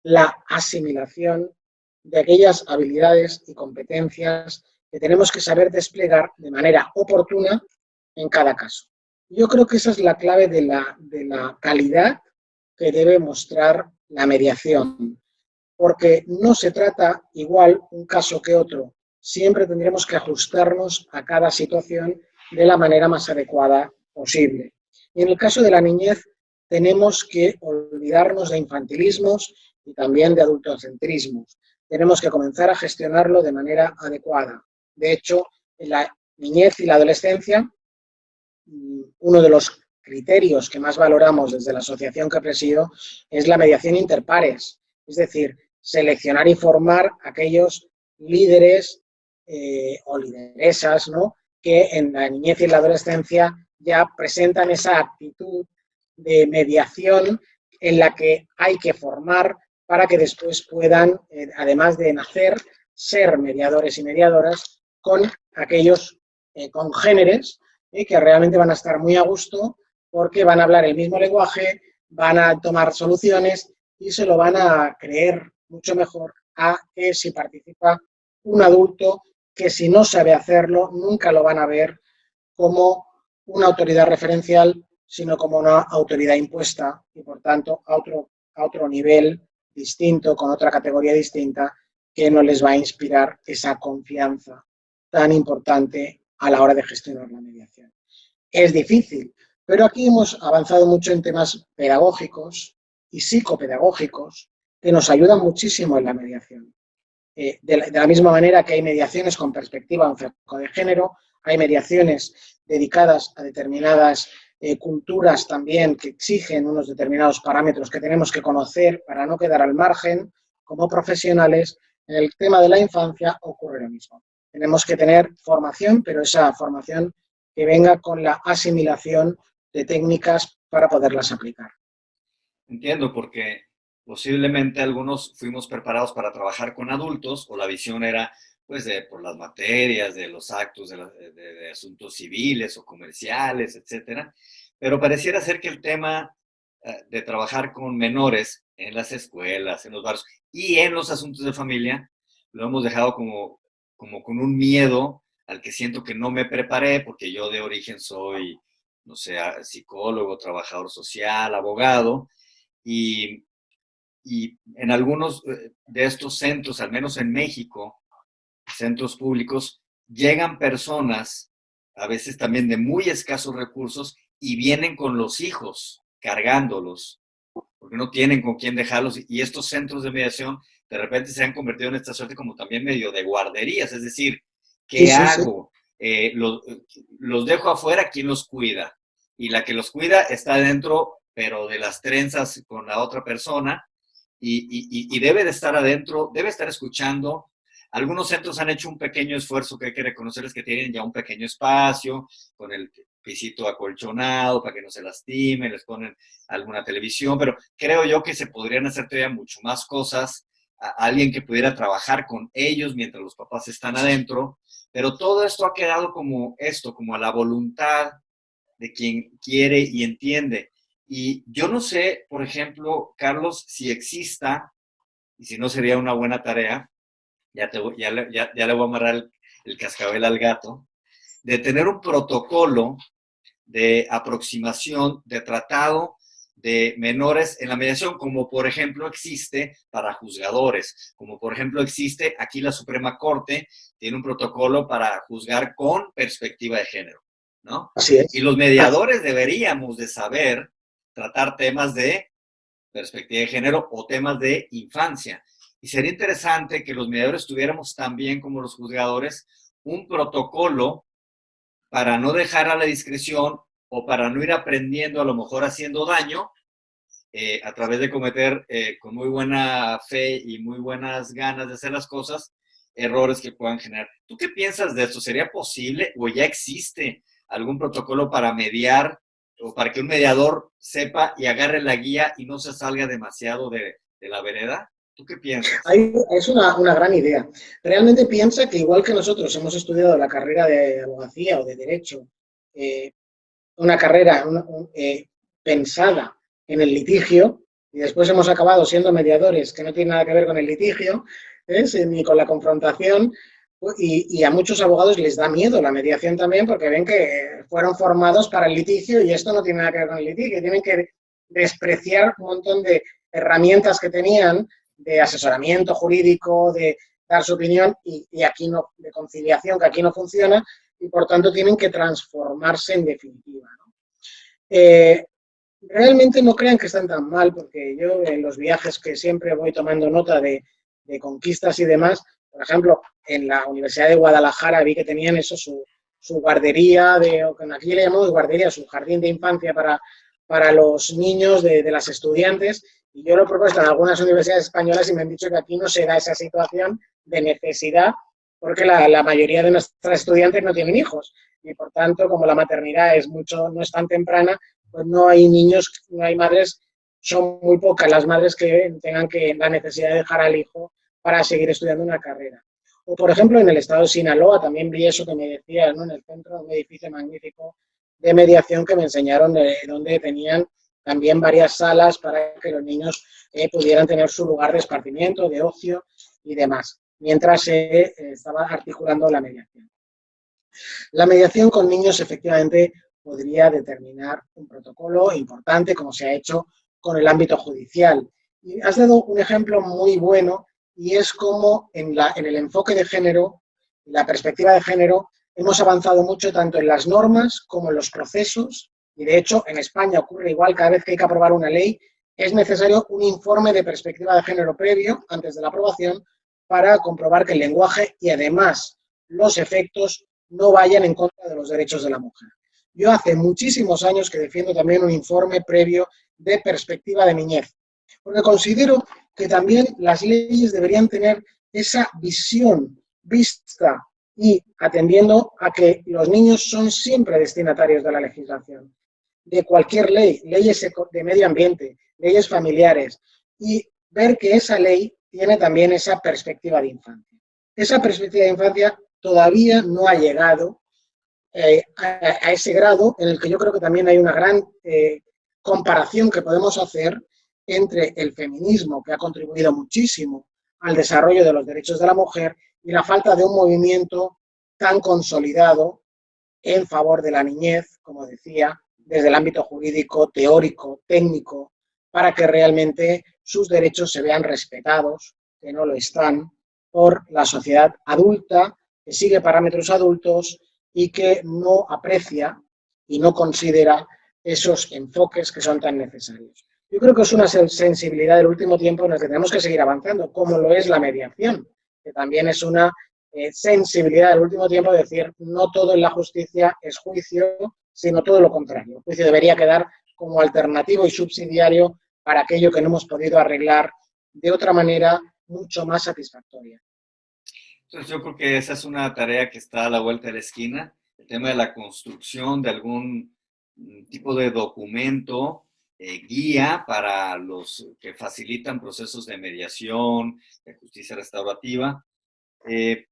la asimilación de aquellas habilidades y competencias que tenemos que saber desplegar de manera oportuna en cada caso. Yo creo que esa es la clave de la calidad que debe mostrar la mediación, porque no se trata igual un caso que otro. Siempre tendremos que ajustarnos a cada situación de la manera más adecuada posible. Y en el caso de la niñez, tenemos que olvidarnos de infantilismos y también de adultocentrismos. Tenemos que comenzar a gestionarlo de manera adecuada. De hecho, en la niñez y la adolescencia, uno de los criterios que más valoramos desde la asociación que presido es la mediación interpares, es decir, seleccionar y formar aquellos líderes o lideresas, ¿no?, que en la niñez y en la adolescencia ya presentan esa actitud de mediación en la que hay que formar para que después puedan, además de nacer, ser mediadores y mediadoras con aquellos congéneres que realmente van a estar muy a gusto porque van a hablar el mismo lenguaje, van a tomar soluciones y se lo van a creer mucho mejor a que si participa un adulto que si no sabe hacerlo nunca lo van a ver como una autoridad referencial, sino como una autoridad impuesta y por tanto a otro nivel distinto, con otra categoría distinta, que no les va a inspirar esa confianza tan importante a la hora de gestionar la mediación. Es difícil, pero aquí hemos avanzado mucho en temas pedagógicos y psicopedagógicos que nos ayudan muchísimo en la mediación. De la misma manera que hay mediaciones con perspectiva de género, hay mediaciones dedicadas a determinadas culturas también que exigen unos determinados parámetros que tenemos que conocer para no quedar al margen como profesionales. En el tema de la infancia ocurre lo mismo. Tenemos que tener formación, pero esa formación que venga con la asimilación de técnicas para poderlas aplicar. Entiendo, porque posiblemente algunos fuimos preparados para trabajar con adultos o la visión era, pues, por las materias, de los actos de asuntos civiles o comerciales, etcétera. Pero pareciera ser que el tema de trabajar con menores en las escuelas, en los barrios y en los asuntos de familia, lo hemos dejado como con un miedo al que siento que no me preparé porque yo de origen soy, no sé, psicólogo, trabajador social, abogado, y, y en algunos de estos centros, al menos en México, centros públicos, llegan personas, a veces también de muy escasos recursos, y vienen con los hijos, cargándolos, porque no tienen con quién dejarlos. Y estos centros de mediación de repente se han convertido en esta suerte como también medio de guarderías, es decir, ¿qué Sí, sí, sí. hago? Los dejo afuera, ¿quién los cuida? Y la que los cuida está adentro, pero de las trenzas con la otra persona, y debe de estar adentro, debe estar escuchando. Algunos centros han hecho un pequeño esfuerzo que hay que reconocerles, que tienen ya un pequeño espacio con el pisito acolchonado para que no se lastimen, les ponen alguna televisión, pero creo yo que se podrían hacer todavía mucho más cosas, alguien que pudiera trabajar con ellos mientras los papás están adentro, pero todo esto ha quedado como esto, como a la voluntad de quien quiere y entiende. Y yo no sé, por ejemplo, Carlos, si exista, y si no sería una buena tarea, ya le voy a amarrar el cascabel al gato, de tener un protocolo de aproximación, de tratado de menores en la mediación, como por ejemplo existe para juzgadores, como por ejemplo existe aquí la Suprema Corte, tiene un protocolo para juzgar con perspectiva de género, ¿no? Así Y es. los mediadores deberíamos de saber tratar temas de perspectiva de género o temas de infancia. Y sería interesante que los mediadores tuviéramos también, como los juzgadores, un protocolo para no dejar a la discreción o para no ir aprendiendo, a lo mejor haciendo daño, a través de cometer con muy buena fe y muy buenas ganas de hacer las cosas, errores que puedan generar. ¿Tú qué piensas de esto? ¿Sería posible o ya existe algún protocolo para mediar o para que un mediador sepa y agarre la guía y no se salga demasiado de la vereda? ¿Tú qué piensas? Es una gran idea. Realmente piensa que igual que nosotros hemos estudiado la carrera de abogacía o de derecho, eh, una carrera pensada en el litigio, y después hemos acabado siendo mediadores que no tienen nada que ver con el litigio, ni con la confrontación, y a muchos abogados les da miedo la mediación también porque ven que fueron formados para el litigio y esto no tiene nada que ver con el litigio, tienen que despreciar un montón de herramientas que tenían de asesoramiento jurídico, de dar su opinión y aquí no, de conciliación, que aquí no funciona, y por tanto tienen que transformarse en definitiva, ¿no? Realmente no crean que están tan mal, porque yo en los viajes que siempre voy tomando nota de conquistas y demás, por ejemplo, en la Universidad de Guadalajara vi que tenían eso, su guardería, o que aquí le llamamos guardería, su jardín de infancia para los niños de las estudiantes, y yo lo he propuesto en algunas universidades españolas y me han dicho que aquí no se da esa situación de necesidad, porque la mayoría de nuestras estudiantes no tienen hijos, y por tanto, como la maternidad no es tan temprana, pues no hay niños, no hay madres, son muy pocas las madres que tengan la necesidad de dejar al hijo para seguir estudiando una carrera. O, por ejemplo, en el estado de Sinaloa, también vi eso que me decías, ¿no? En el centro, un edificio magnífico de mediación que me enseñaron donde tenían también varias salas para que los niños pudieran tener su lugar de esparcimiento, de ocio y demás, mientras se estaba articulando la mediación. La mediación con niños efectivamente podría determinar un protocolo importante, como se ha hecho con el ámbito judicial. Y has dado un ejemplo muy bueno, y es como en el enfoque de género, la perspectiva de género, hemos avanzado mucho tanto en las normas como en los procesos, y de hecho en España ocurre igual, cada vez que hay que aprobar una ley, es necesario un informe de perspectiva de género previo, antes de la aprobación, para comprobar que el lenguaje y además los efectos no vayan en contra de los derechos de la mujer. Yo hace muchísimos años que defiendo también un informe previo de perspectiva de niñez, porque considero que también las leyes deberían tener esa visión vista y atendiendo a que los niños son siempre destinatarios de la legislación, de cualquier ley, leyes de medio ambiente, leyes familiares, y ver que esa ley tiene también esa perspectiva de infancia. Esa perspectiva de infancia todavía no ha llegado a ese grado en el que yo creo que también hay una gran comparación que podemos hacer entre el feminismo, que ha contribuido muchísimo al desarrollo de los derechos de la mujer, y la falta de un movimiento tan consolidado en favor de la niñez, como decía, desde el ámbito jurídico, teórico, técnico, para que realmente sus derechos se vean respetados, que no lo están, por la sociedad adulta, que sigue parámetros adultos y que no aprecia y no considera esos enfoques que son tan necesarios. Yo creo que es una sensibilidad del último tiempo en la que tenemos que seguir avanzando, como lo es la mediación, que también es una sensibilidad del último tiempo de decir no todo en la justicia es juicio, sino todo lo contrario. El juicio debería quedar como alternativo y subsidiario para aquello que no hemos podido arreglar de otra manera mucho más satisfactoria. Entonces yo creo que esa es una tarea que está a la vuelta de la esquina, el tema de la construcción de algún tipo de documento, guía para los que facilitan procesos de mediación, de justicia restaurativa,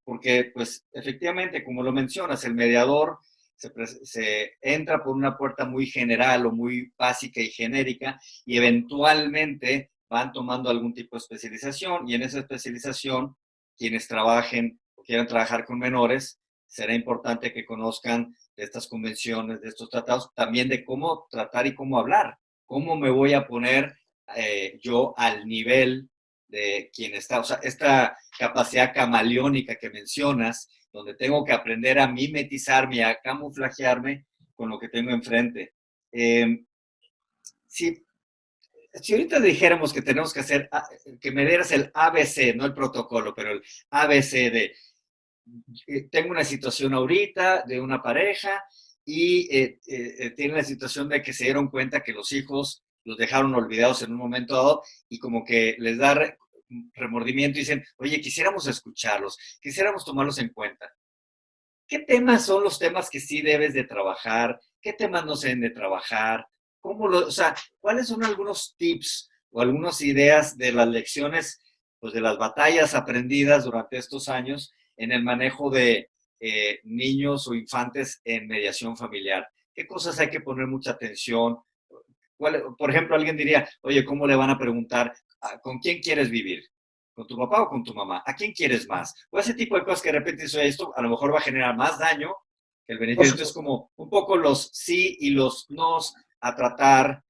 porque pues efectivamente, como lo mencionas, el mediador se entra por una puerta muy general o muy básica y genérica y eventualmente van tomando algún tipo de especialización, y en esa especialización quienes trabajen o quieran trabajar con menores, será importante que conozcan de estas convenciones, de estos tratados, también de cómo tratar y cómo hablar, cómo me voy a poner yo al nivel de quien está, o sea, esta capacidad camaleónica que mencionas, donde tengo que aprender a mimetizarme, a camuflajearme con lo que tengo enfrente. Si ahorita dijéramos que tenemos que hacer, que me dieras el ABC, no el protocolo, pero el ABC de, tengo una situación ahorita de una pareja y tiene la situación de que se dieron cuenta que los hijos los dejaron olvidados en un momento dado y como que les da remordimiento y dicen, oye, quisiéramos escucharlos, quisiéramos tomarlos en cuenta. ¿Qué temas son los temas que sí debes de trabajar? ¿Qué temas no se deben de trabajar? O sea, ¿cuáles son algunos tips o algunas ideas de las lecciones, pues de las batallas aprendidas durante estos años en el manejo de niños o infantes en mediación familiar? ¿Qué cosas hay que poner mucha atención? Por ejemplo, alguien diría, oye, ¿cómo le van a preguntar con quién quieres vivir? ¿Con tu papá o con tu mamá? ¿A quién quieres más? O ese tipo de cosas que de repente dices, esto a lo mejor va a generar más daño que el beneficio. Entonces, como un poco los sí y los nos a tratar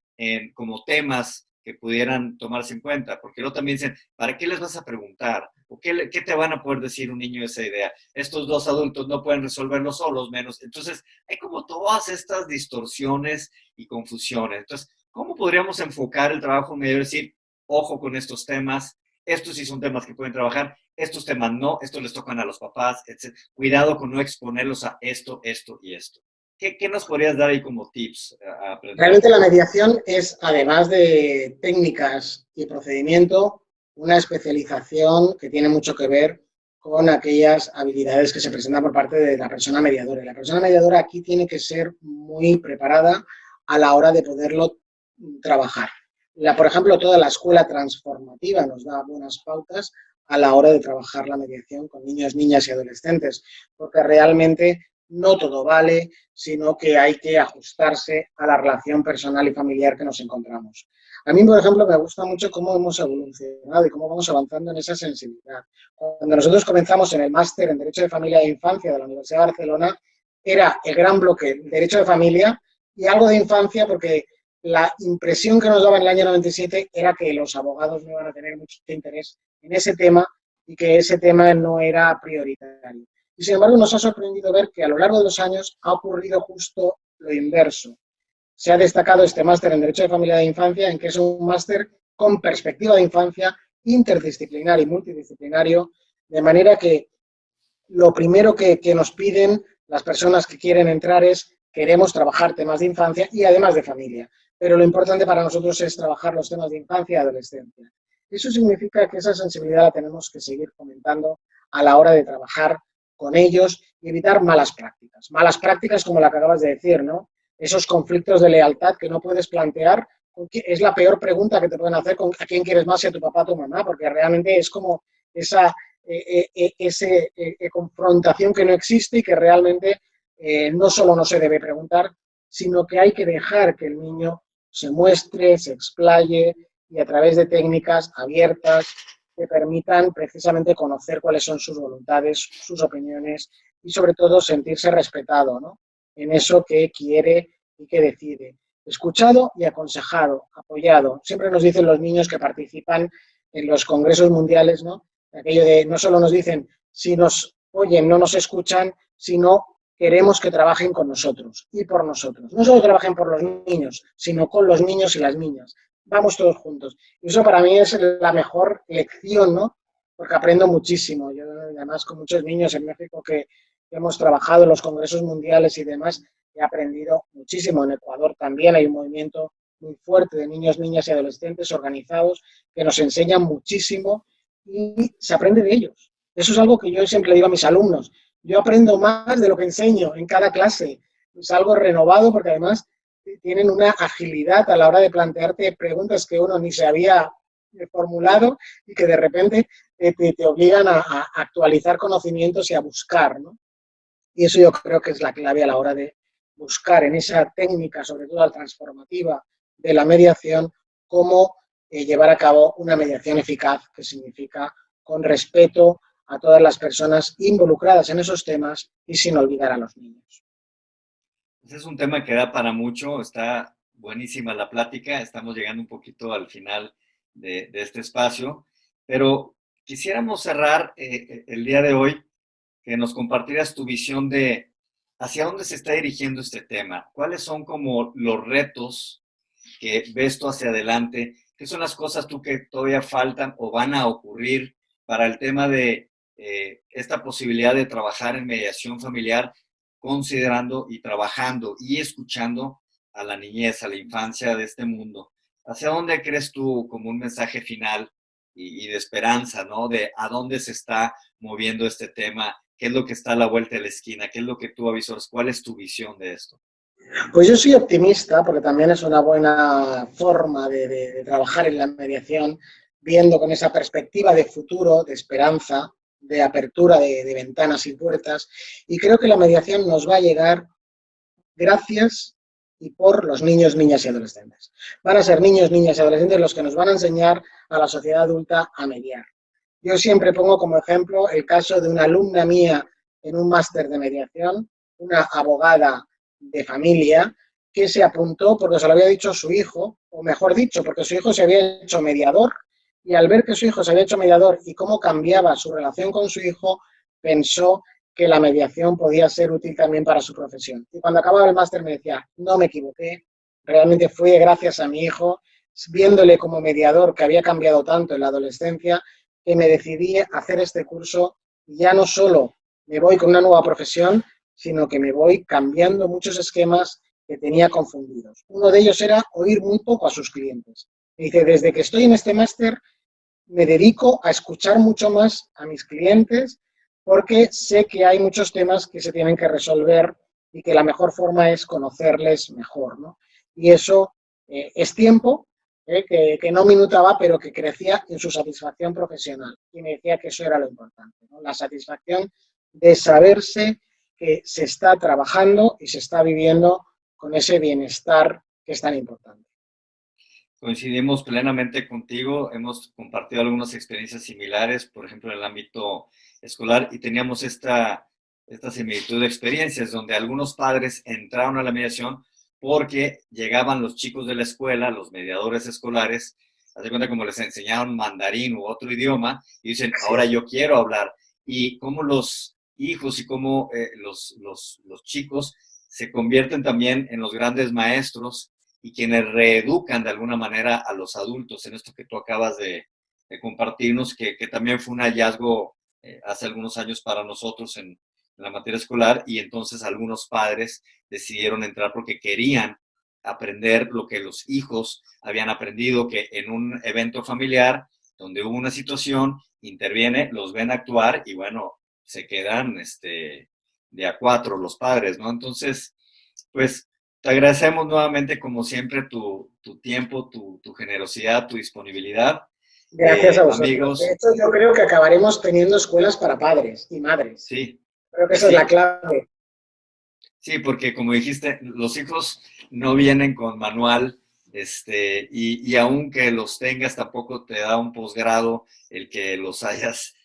como temas que pudieran tomarse en cuenta, porque luego también dicen, ¿para qué les vas a preguntar? ¿O qué te van a poder decir un niño esa idea? Estos dos adultos no pueden resolverlo solos, menos. Entonces, hay como todas estas distorsiones y confusiones. Entonces, ¿cómo podríamos enfocar el trabajo medio? Decir, ojo con estos temas, estos sí son temas que pueden trabajar, estos temas no, estos les tocan a los papás, etc. Cuidado con no exponerlos a esto, esto y esto. ¿Qué nos podrías dar ahí como tips a aprender? Realmente la mediación es, además de técnicas y procedimiento, una especialización que tiene mucho que ver con aquellas habilidades que se presentan por parte de la persona mediadora. Y la persona mediadora aquí tiene que ser muy preparada a la hora de poderlo trabajar. Por ejemplo, toda la escuela transformativa nos da buenas pautas a la hora de trabajar la mediación con niños, niñas y adolescentes, porque realmente no todo vale, sino que hay que ajustarse a la relación personal y familiar que nos encontramos. A mí, por ejemplo, me gusta mucho cómo hemos evolucionado y cómo vamos avanzando en esa sensibilidad. Cuando nosotros comenzamos en el máster en Derecho de Familia e Infancia de la Universidad de Barcelona, era el gran bloque Derecho de Familia y algo de infancia, porque la impresión que nos daba en el año 97 era que los abogados no iban a tener mucho interés en ese tema y que ese tema no era prioritario. Y sin embargo nos ha sorprendido ver que a lo largo de los años ha ocurrido justo lo inverso. Se ha destacado este máster en Derecho de Familia e Infancia, en que es un máster con perspectiva de infancia, interdisciplinario y multidisciplinario, de manera que lo primero que nos piden las personas que quieren entrar es: queremos trabajar temas de infancia y además de familia. Pero lo importante para nosotros es trabajar los temas de infancia y adolescencia. Eso significa que esa sensibilidad la tenemos que seguir fomentando a la hora de trabajar con ellos y evitar malas prácticas. Malas prácticas como la que acabas de decir, ¿no? Esos conflictos de lealtad que no puedes plantear, es la peor pregunta que te pueden hacer, ¿a quién quieres más, si a tu papá o a tu mamá? Porque realmente es como esa confrontación que no existe y que realmente no solo no se debe preguntar, sino que hay que dejar que el niño se muestre, se explaye y a través de técnicas abiertas que permitan precisamente conocer cuáles son sus voluntades, sus opiniones y sobre todo sentirse respetado, ¿no? En eso que quiere y que decide. Escuchado y aconsejado, apoyado. Siempre nos dicen los niños que participan en los congresos mundiales, ¿no? Aquello de no solo nos dicen si nos oyen, no nos escuchan, sino queremos que trabajen con nosotros y por nosotros. No solo trabajen por los niños, sino con los niños y las niñas. Vamos todos juntos. Y eso para mí es la mejor lección, ¿no? Porque aprendo muchísimo. Yo, además, con muchos niños en México que hemos trabajado en los congresos mundiales y demás, he aprendido muchísimo. En Ecuador también hay un movimiento muy fuerte de niños, niñas y adolescentes organizados que nos enseñan muchísimo y se aprende de ellos. Eso es algo que yo siempre digo a mis alumnos. Yo aprendo más de lo que enseño en cada clase. Es algo renovado porque además tienen una agilidad a la hora de plantearte preguntas que uno ni se había formulado y que de repente te obligan a actualizar conocimientos y a buscar, ¿no? Y eso yo creo que es la clave a la hora de buscar en esa técnica, sobre todo la transformativa de la mediación, cómo llevar a cabo una mediación eficaz, que significa con respeto a todas las personas involucradas en esos temas y sin olvidar a los niños. Ese es un tema que da para mucho, está buenísima la plática, estamos llegando un poquito al final de este espacio, pero quisiéramos cerrar el día de hoy, que nos compartieras tu visión de hacia dónde se está dirigiendo este tema, cuáles son como los retos que ves tú hacia adelante, qué son las cosas tú que todavía faltan o van a ocurrir para el tema de esta posibilidad de trabajar en mediación familiar, considerando y trabajando y escuchando a la niñez, a la infancia de este mundo. ¿Hacia dónde crees tú como un mensaje final y de esperanza, ¿no? De a dónde se está moviendo este tema, qué es lo que está a la vuelta de la esquina, qué es lo que tú avisoras, cuál es tu visión de esto. Pues yo soy optimista porque también es una buena forma de trabajar en la mediación, viendo con esa perspectiva de futuro, de esperanza, de apertura de ventanas y puertas. Y creo que la mediación nos va a llegar gracias y por los niños, niñas y adolescentes. Van a ser niños, niñas y adolescentes los que nos van a enseñar a la sociedad adulta a mediar. Yo siempre pongo como ejemplo el caso de una alumna mía en un máster de mediación, una abogada de familia, que se apuntó porque se lo había dicho su hijo, o mejor dicho, porque su hijo se había hecho mediador, y al ver que su hijo se había hecho mediador y cómo cambiaba su relación con su hijo, pensó que la mediación podía ser útil también para su profesión. Y cuando acababa el máster me decía, no me equivoqué, realmente fue gracias a mi hijo, viéndole como mediador que había cambiado tanto en la adolescencia, que me decidí a hacer este curso y ya no solo me voy con una nueva profesión, sino que me voy cambiando muchos esquemas que tenía confundidos. Uno de ellos era oír muy poco a sus clientes. Me dice, desde que estoy en este máster me dedico a escuchar mucho más a mis clientes porque sé que hay muchos temas que se tienen que resolver y que la mejor forma es conocerles mejor, ¿no? Y eso es tiempo que no minutaba, pero que crecía en su satisfacción profesional. Y me decía que eso era lo importante, ¿no? La satisfacción de saberse que se está trabajando y se está viviendo con ese bienestar que es tan importante. Coincidimos plenamente contigo, hemos compartido algunas experiencias similares, por ejemplo, en el ámbito escolar, y teníamos esta similitud de experiencias donde algunos padres entraron a la mediación porque llegaban los chicos de la escuela, los mediadores escolares, haz de cuenta como les enseñaron mandarín u otro idioma, y dicen, ahora yo quiero hablar. Y cómo los hijos y cómo los chicos se convierten también en los grandes maestros y quienes reeducan de alguna manera a los adultos en esto que tú acabas de compartirnos, que también fue un hallazgo hace algunos años para nosotros en la materia escolar, y entonces algunos padres decidieron entrar porque querían aprender lo que los hijos habían aprendido, que en un evento familiar donde hubo una situación, interviene, los ven actuar y bueno, se quedan de a cuatro los padres, ¿no? Entonces, pues te agradecemos nuevamente, como siempre, tu tiempo, tu generosidad, tu disponibilidad. Gracias a vosotros. De Amigos, hecho, yo creo que acabaremos teniendo escuelas para padres y madres. sí, Creo que y esa es la sí, clave. sí, porque como dijiste, los hijos no vienen con manual, y aunque los tengas, tampoco te da un posgrado el que los hayas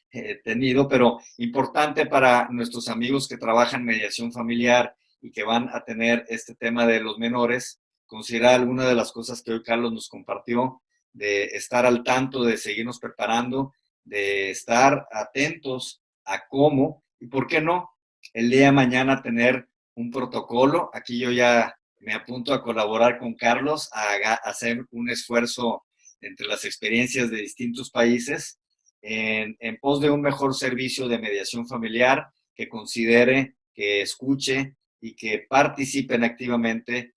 tenido, pero importante para nuestros amigos que trabajan mediación familiar y que van a tener este tema de los menores, considerar alguna de las cosas que hoy Carlos nos compartió, de estar al tanto, de seguirnos preparando, de estar atentos a cómo y por qué no el día de mañana tener un protocolo. Aquí yo ya me apunto a colaborar con Carlos, a hacer un esfuerzo entre las experiencias de distintos países en pos de un mejor servicio de mediación familiar que considere, que escuche y que participen activamente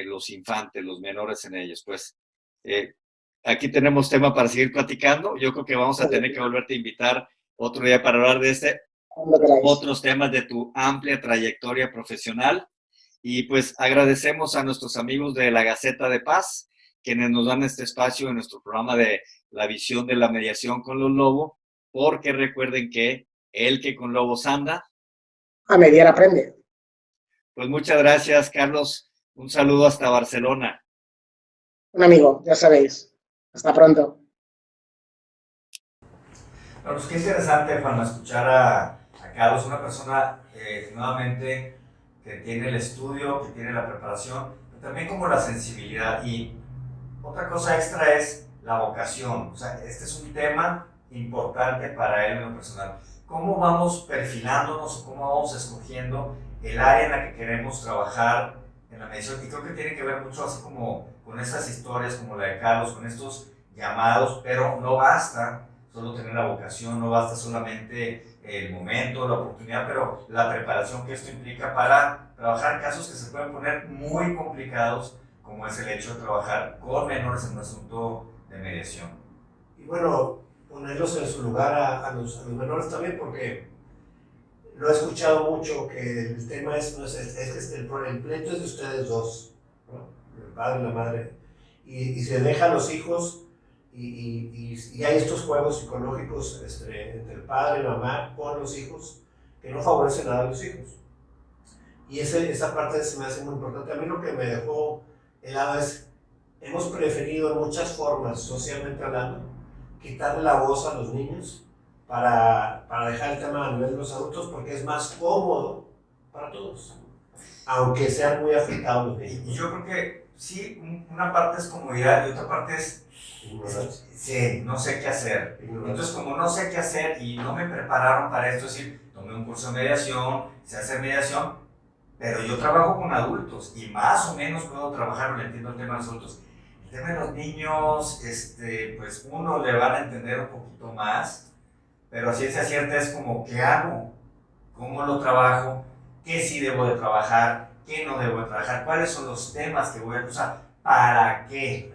los infantes, los menores en ellos. Pues eh, aquí tenemos tema para seguir platicando. Yo creo que vamos a tener que volverte a invitar otro día para hablar de Cuando queráis. otros temas de tu amplia trayectoria profesional. Y pues agradecemos a nuestros amigos de la Gaceta de Paz, quienes nos dan este espacio en nuestro programa de la visión de la mediación con los lobos, porque recuerden que el que con lobos anda. A mediar aprende. Pues muchas gracias, Carlos. Un saludo hasta Barcelona. Un amigo, ya sabéis. Hasta pronto. Bueno, pues qué interesante, Juan, escuchar a Carlos, una persona nuevamente que tiene el estudio, que tiene la preparación, pero también como la sensibilidad. Y otra cosa extra es la vocación. O sea, este es un tema importante para él en lo personal. ¿Cómo vamos perfilándonos o cómo vamos escogiendo el área en la que queremos trabajar en la mediación? Y creo que tiene que ver mucho así como con estas historias como la de Carlos, con estos llamados, pero no basta solo tener la vocación, no basta solamente el momento, la oportunidad, pero la preparación que esto implica para trabajar casos que se pueden poner muy complicados, como es el hecho de trabajar con menores en un asunto de mediación. Y bueno, ponerlos en su lugar a los menores también, porque lo he escuchado mucho, que el tema es, no es que el pleito es de ustedes dos, ¿no? El padre y la madre, y se dejan los hijos, y hay estos juegos psicológicos entre el padre y la mamá con los hijos, que no favorecen nada a los hijos. Y esa parte se me hace muy importante. A mí lo que me dejó helado es, hemos preferido en muchas formas, socialmente hablando, quitarle la voz a los niños para dejar el tema a nivel de los adultos, porque es más cómodo para todos, aunque sean muy afectados los niños. Y yo creo que sí, una parte es comodidad y otra parte es sí, no sé qué hacer. Entonces, como no sé qué hacer y no me prepararon para esto, es decir, tomé un curso de mediación, sé hacer mediación, pero yo trabajo con adultos y más o menos puedo trabajar, le entiendo el tema de los adultos. El tema de los niños, pues uno le van a entender un poquito más, pero a ciencia cierta es como, ¿qué hago? ¿Cómo lo trabajo? ¿Qué sí debo de trabajar? ¿Qué no debo de trabajar? ¿Cuáles son los temas que voy a usar? ¿Para qué?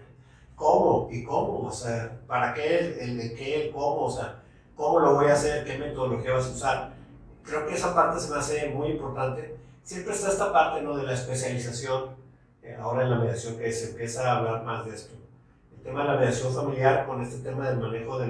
¿Cómo? ¿Y cómo? O sea, ¿para qué el qué, el cómo? O sea, ¿cómo lo voy a hacer? ¿Qué metodología vas a usar? Creo que esa parte se me hace muy importante. Siempre está esta parte, ¿no?, de la especialización, ahora en la mediación, que se empieza a hablar más de esto. El tema de la mediación familiar con este tema del manejo de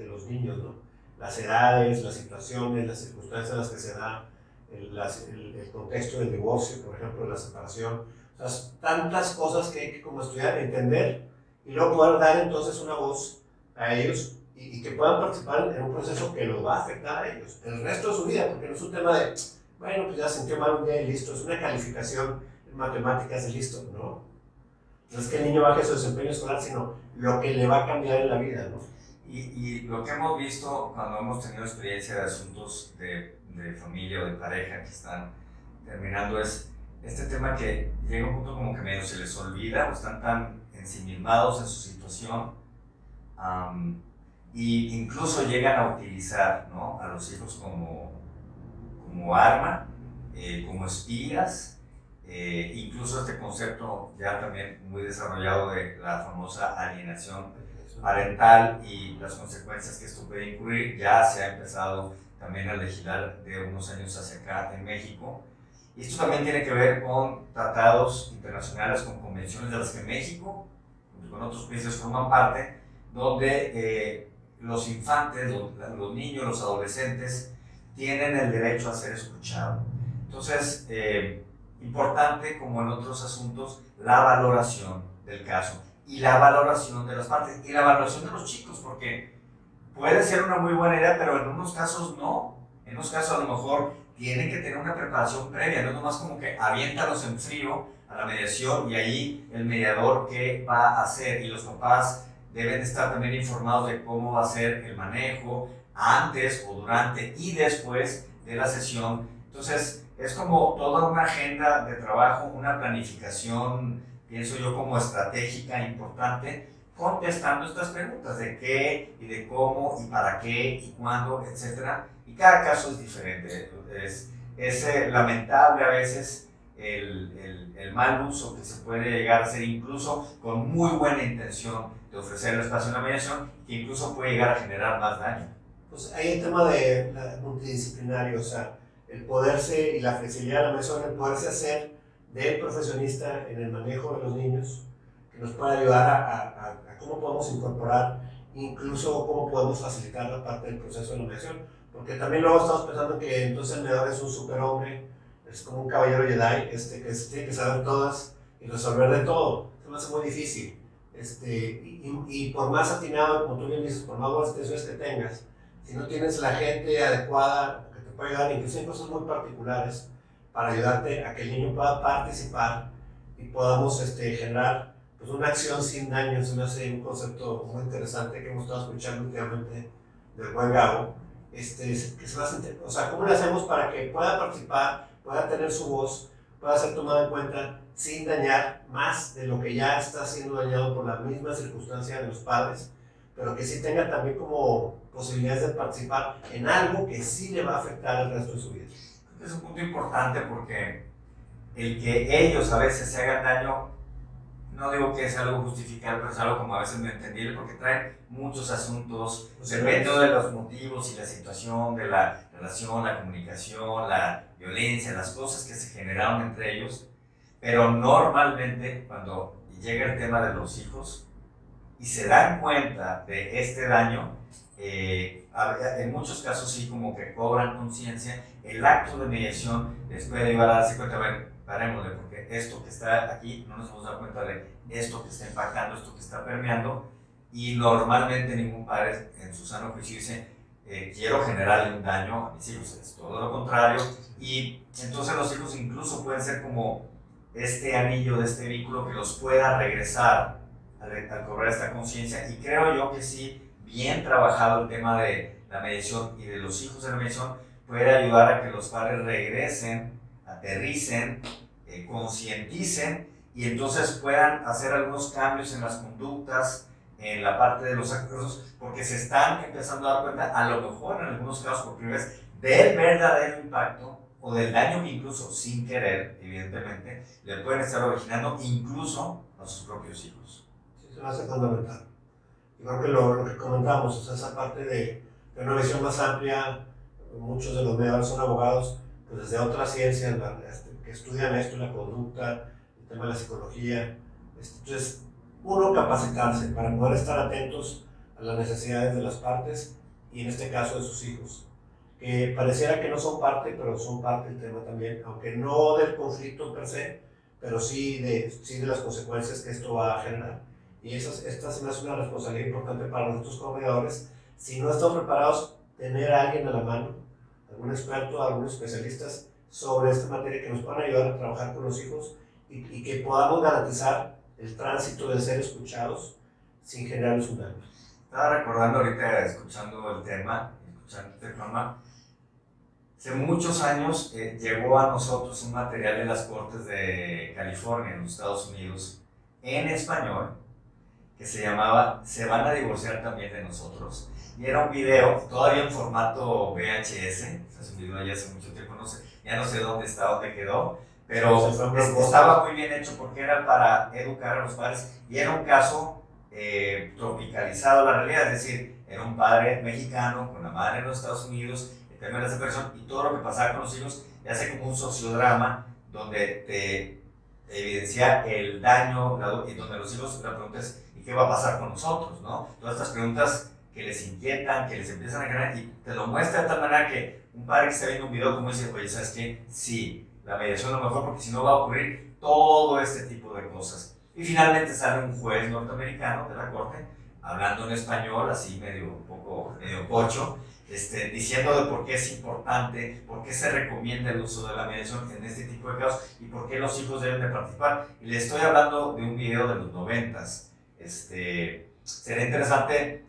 los niños, ¿no? Las edades, las situaciones, las circunstancias en las que se da el contexto del divorcio, por ejemplo, de la separación. O sea, tantas cosas que hay que como estudiar, entender, y luego poder dar entonces una voz a ellos y que puedan participar en un proceso que los va a afectar a ellos el resto de su vida, porque no es un tema de, bueno, pues ya sintió mal un día y listo, es una calificación en matemáticas y listo, ¿no? No es que el niño baje su desempeño escolar, sino lo que le va a cambiar en la vida, ¿no? Y lo que hemos visto cuando hemos tenido experiencia de asuntos de familia o de pareja que están terminando es este tema que llega un punto como que medio se les olvida o están tan ensimismados en su situación, y incluso llegan a utilizar, ¿no?, a los hijos como arma, como espías, incluso este concepto ya también muy desarrollado de la famosa alienación parental y las consecuencias que esto puede incurrir. Ya se ha empezado también a legislar de unos años hacia acá en México. Y esto también tiene que ver con tratados internacionales, con convenciones de las que México, junto con otros países, forman parte, donde los infantes, los niños, los adolescentes, tienen el derecho a ser escuchados. Entonces, importante, como en otros asuntos, la valoración del caso y la valoración de las partes y la valoración de los chicos, porque puede ser una muy buena idea, pero en unos casos no. En unos casos a lo mejor tienen que tener una preparación previa, no es nomás como que aviéntalos en frío a la mediación y ahí el mediador qué va a hacer, y los papás deben estar también informados de cómo va a ser el manejo antes o durante y después de la sesión. Entonces es como toda una agenda de trabajo, una planificación, pienso yo, como estratégica importante, contestando estas preguntas de qué y de cómo y para qué y cuándo, etcétera. Y cada caso es diferente. Es lamentable a veces el mal uso que se puede llegar a hacer, incluso con muy buena intención de ofrecer el espacio en la mediación, que incluso puede llegar a generar más daño. Pues hay el tema de la multidisciplinario, o sea, el poderse y la flexibilidad de la mediación, el poderse hacer del profesionista en el manejo de los niños, que nos puede ayudar a cómo podemos incorporar, incluso cómo podemos facilitar la parte del proceso de la mediación. Porque también luego estamos pensando que entonces el mediador es un superhombre, es como un caballero Jedi, que tiene que saber todas y resolver de todo. Se me hace muy difícil. Y por más atinado, como tú bien dices, por más buenas intenciones que tengas, si no tienes la gente adecuada que te pueda ayudar, incluso en cosas muy particulares, para ayudarte a que el niño pueda participar y podamos generar pues, una acción sin daño. Se me hace un concepto muy interesante que hemos estado escuchando últimamente del buen Gabo. Que se va a, o sea, ¿cómo le hacemos para que pueda participar, pueda tener su voz, pueda ser tomado en cuenta sin dañar más de lo que ya está siendo dañado por la misma circunstancia de los padres, pero que sí tenga también como posibilidades de participar en algo que sí le va a afectar al resto de su vida? Es un punto importante porque el que ellos a veces se hagan daño, no digo que es algo justificable, pero es algo como a veces no entendible, porque traen muchos asuntos, dependiendo de los motivos y la situación de la relación, la comunicación, la violencia, las cosas que se generaron entre ellos. Pero normalmente cuando llega el tema de los hijos y se dan cuenta de este daño, en muchos casos sí como que cobran conciencia, el acto de mediación les puede llevar a darse cuenta, a ver, parémosle, porque esto que está aquí no nos hemos dado cuenta de esto que está impactando, esto que está permeando, y normalmente ningún padre en su sano juicio dice quiero generarle un daño a mis hijos, es todo lo contrario, y entonces los hijos incluso pueden ser como este anillo de este vínculo que los pueda regresar al cobrar esta conciencia. Y creo yo que sí, bien trabajado el tema de la mediación y de los hijos en la mediación, puede ayudar a que los padres regresen, aterricen, concienticen y entonces puedan hacer algunos cambios en las conductas, en la parte de los acuerdos, porque se están empezando a dar cuenta, a lo mejor en algunos casos por primera vez, del verdadero impacto o del daño que incluso sin querer, evidentemente, le pueden estar originando incluso a sus propios hijos. Sí, se me hace fundamental. Yo creo que lo que comentamos, o sea, esa parte de una visión más amplia, muchos de los mediadores son abogados, pues desde otras ciencias que estudian esto, la conducta, el tema de la psicología. Entonces, uno, capacitarse para poder estar atentos a las necesidades de las partes y en este caso de sus hijos, que pareciera que no son parte, pero son parte del tema también, aunque no del conflicto per se, pero sí de las consecuencias que esto va a generar. Y esta se me hace una responsabilidad importante para nosotros como mediadores. Si no estamos preparados, tener a alguien a la mano, algún experto, algunos especialistas sobre esta materia que nos puedan ayudar a trabajar con los hijos y que podamos garantizar el tránsito de ser escuchados sin generarles un daño. Estaba recordando ahorita, escuchando el tema, escuchando este programa, hace muchos años llegó a nosotros un material de las Cortes de California, en los Estados Unidos, en español, que se llamaba "Se van a divorciar también de nosotros". Y era un video, todavía en formato VHS, se subió ya hace mucho tiempo, ya no sé dónde está, dónde quedó, pero estaba muy bien hecho porque era para educar a los padres y era un caso tropicalizado la realidad, es decir, era un padre mexicano con la madre en los Estados Unidos, el tema de la separación y todo lo que pasaba con los hijos, y hace como un sociodrama donde te evidencia el daño y donde los hijos la pregunta es ¿y qué va a pasar con nosotros? ¿No? Todas estas preguntas que les inquietan, que les empiezan a generar y te lo muestra de tal manera que un padre que está viendo un video como dice, oye, ¿sabes qué? Sí, la mediación es lo mejor porque si no va a ocurrir todo este tipo de cosas. Y finalmente sale un juez norteamericano de la corte hablando en español, así medio pocho, diciendo de por qué es importante, por qué se recomienda el uso de la mediación en este tipo de casos y por qué los hijos deben de participar. Y le estoy hablando de un video de los 90s. Sería interesante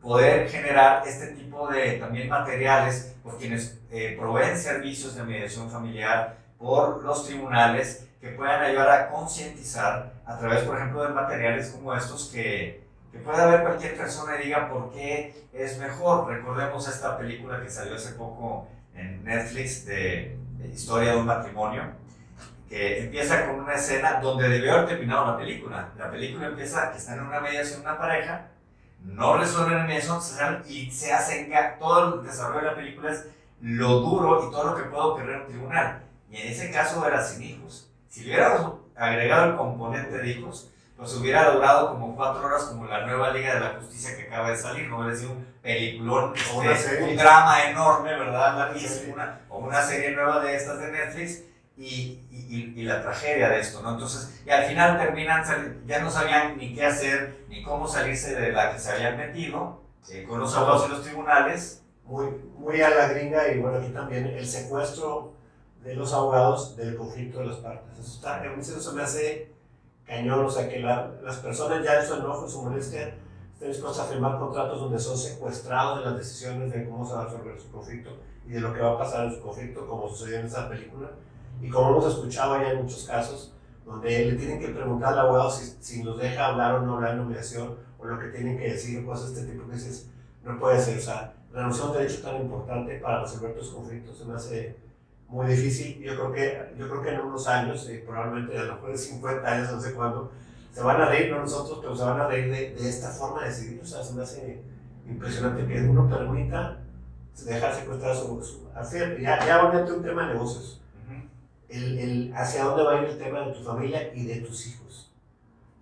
poder generar este tipo de también materiales por quienes proveen servicios de mediación familiar, por los tribunales, que puedan ayudar a concientizar a través, por ejemplo, de materiales como estos que pueda ver cualquier persona y diga por qué es mejor. Recordemos esta película que salió hace poco en Netflix de Historia de un matrimonio, que empieza con una escena donde debió haber terminado la película. La película empieza que están en una mediación una pareja, no resuelven la mediación y se hacen todo el desarrollo de la película es lo duro y todo lo que puede ocurrir en un tribunal. Y en ese caso era sin hijos. Si le hubiéramos agregado el componente de hijos, pues hubiera durado como 4 horas como la nueva Liga de la Justicia que acaba de salir, no hubiera sido un peliculón, un drama enorme, ¿verdad? Larguísimo, o una serie nueva de estas de Netflix y la tragedia de esto, ¿no? Entonces, y al final terminan, ya no sabían ni qué hacer, ni cómo salirse de la que se habían metido, con los abogados y los tribunales. Muy a la gringa y bueno, aquí también el secuestro de los abogados del conflicto de las partes. Eso se me hace cañón, o sea que las personas ya en su enojo, en su molestia, están dispuestas a firmar contratos donde son secuestrados de las decisiones de cómo se va a resolver su conflicto y de lo que va a pasar en su conflicto, como sucedió en esa película. Y como hemos escuchado ya en muchos casos, donde le tienen que preguntar al abogado si nos deja hablar o no hablar en la mediación, o lo que tienen que decir, cosas de este tipo que dices, no puede ser, o sea, renunciar a un derecho tan importante para resolver tus conflictos se me hace muy difícil. Yo creo que en unos años, probablemente a lo mejor de 50 años, no sé cuándo, se van a reír, no nosotros, pero se van a reír de esta forma de decidir. O sea, se me hace impresionante que uno permita dejar secuestrar ya volviendo a un tema de negocios. Hacia dónde va a ir el tema de tu familia y de tus hijos.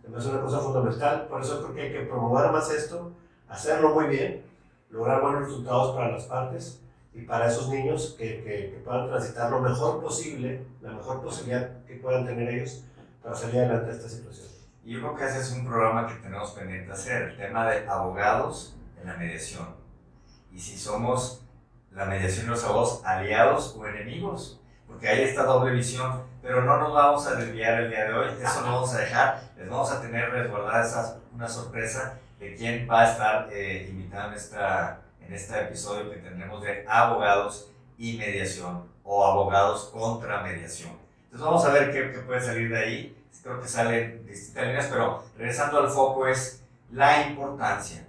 Se me hace una cosa fundamental, por eso creo que hay que promover más esto, hacerlo muy bien, lograr buenos resultados para las partes y para esos niños que puedan transitar lo mejor posible, la mejor posibilidad que puedan tener ellos para salir adelante de esta situación. Y yo creo que ese es un programa que tenemos pendiente hacer, el tema de abogados en la mediación. Y si somos la mediación y los abogados aliados o enemigos, porque hay esta doble visión, pero no nos vamos a desviar el día de hoy, eso no vamos a dejar, les vamos a tener resguardada una sorpresa de quién va a estar invitado en este episodio que tendremos de abogados y mediación o abogados contra mediación. Entonces vamos a ver qué puede salir de ahí. Creo que salen distintas líneas, pero regresando al foco es la importancia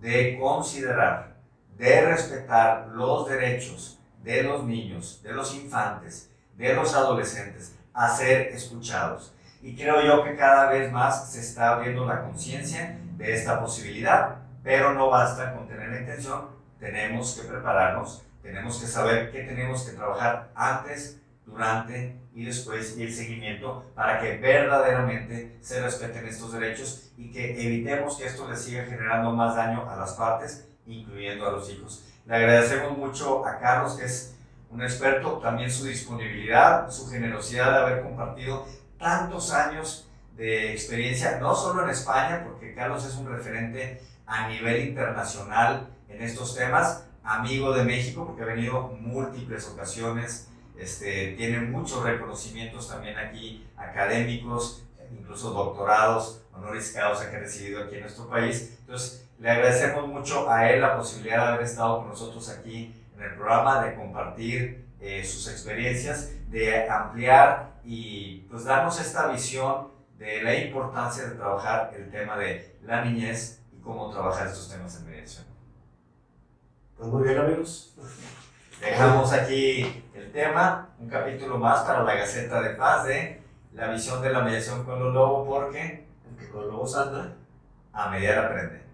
de considerar, de respetar los derechos de los niños, de los infantes, de los adolescentes a ser escuchados. Y creo yo que cada vez más se está abriendo la conciencia de esta posibilidad, pero no basta con tener la intención, tenemos que prepararnos, tenemos que saber qué tenemos que trabajar antes, durante y después y el seguimiento para que verdaderamente se respeten estos derechos y que evitemos que esto le siga generando más daño a las partes, incluyendo a los hijos. Le agradecemos mucho a Carlos, que es un experto, también su disponibilidad, su generosidad de haber compartido tantos años de experiencia, no solo en España, porque Carlos es un referente a nivel internacional en estos temas, amigo de México, porque ha venido múltiples ocasiones, tiene muchos reconocimientos también aquí, académicos, incluso doctorados, honoris causa que ha recibido aquí en nuestro país. Entonces, le agradecemos mucho a él la posibilidad de haber estado con nosotros aquí en el programa, de compartir sus experiencias, de ampliar y pues darnos esta visión de la importancia de trabajar el tema de la niñez y cómo trabajar estos temas en mediación. Pues muy bien, amigos. Dejamos aquí el tema, un capítulo más para la Gaceta de Paz de la visión de la mediación con los lobos, porque el que con lobos anda a mediar aprende.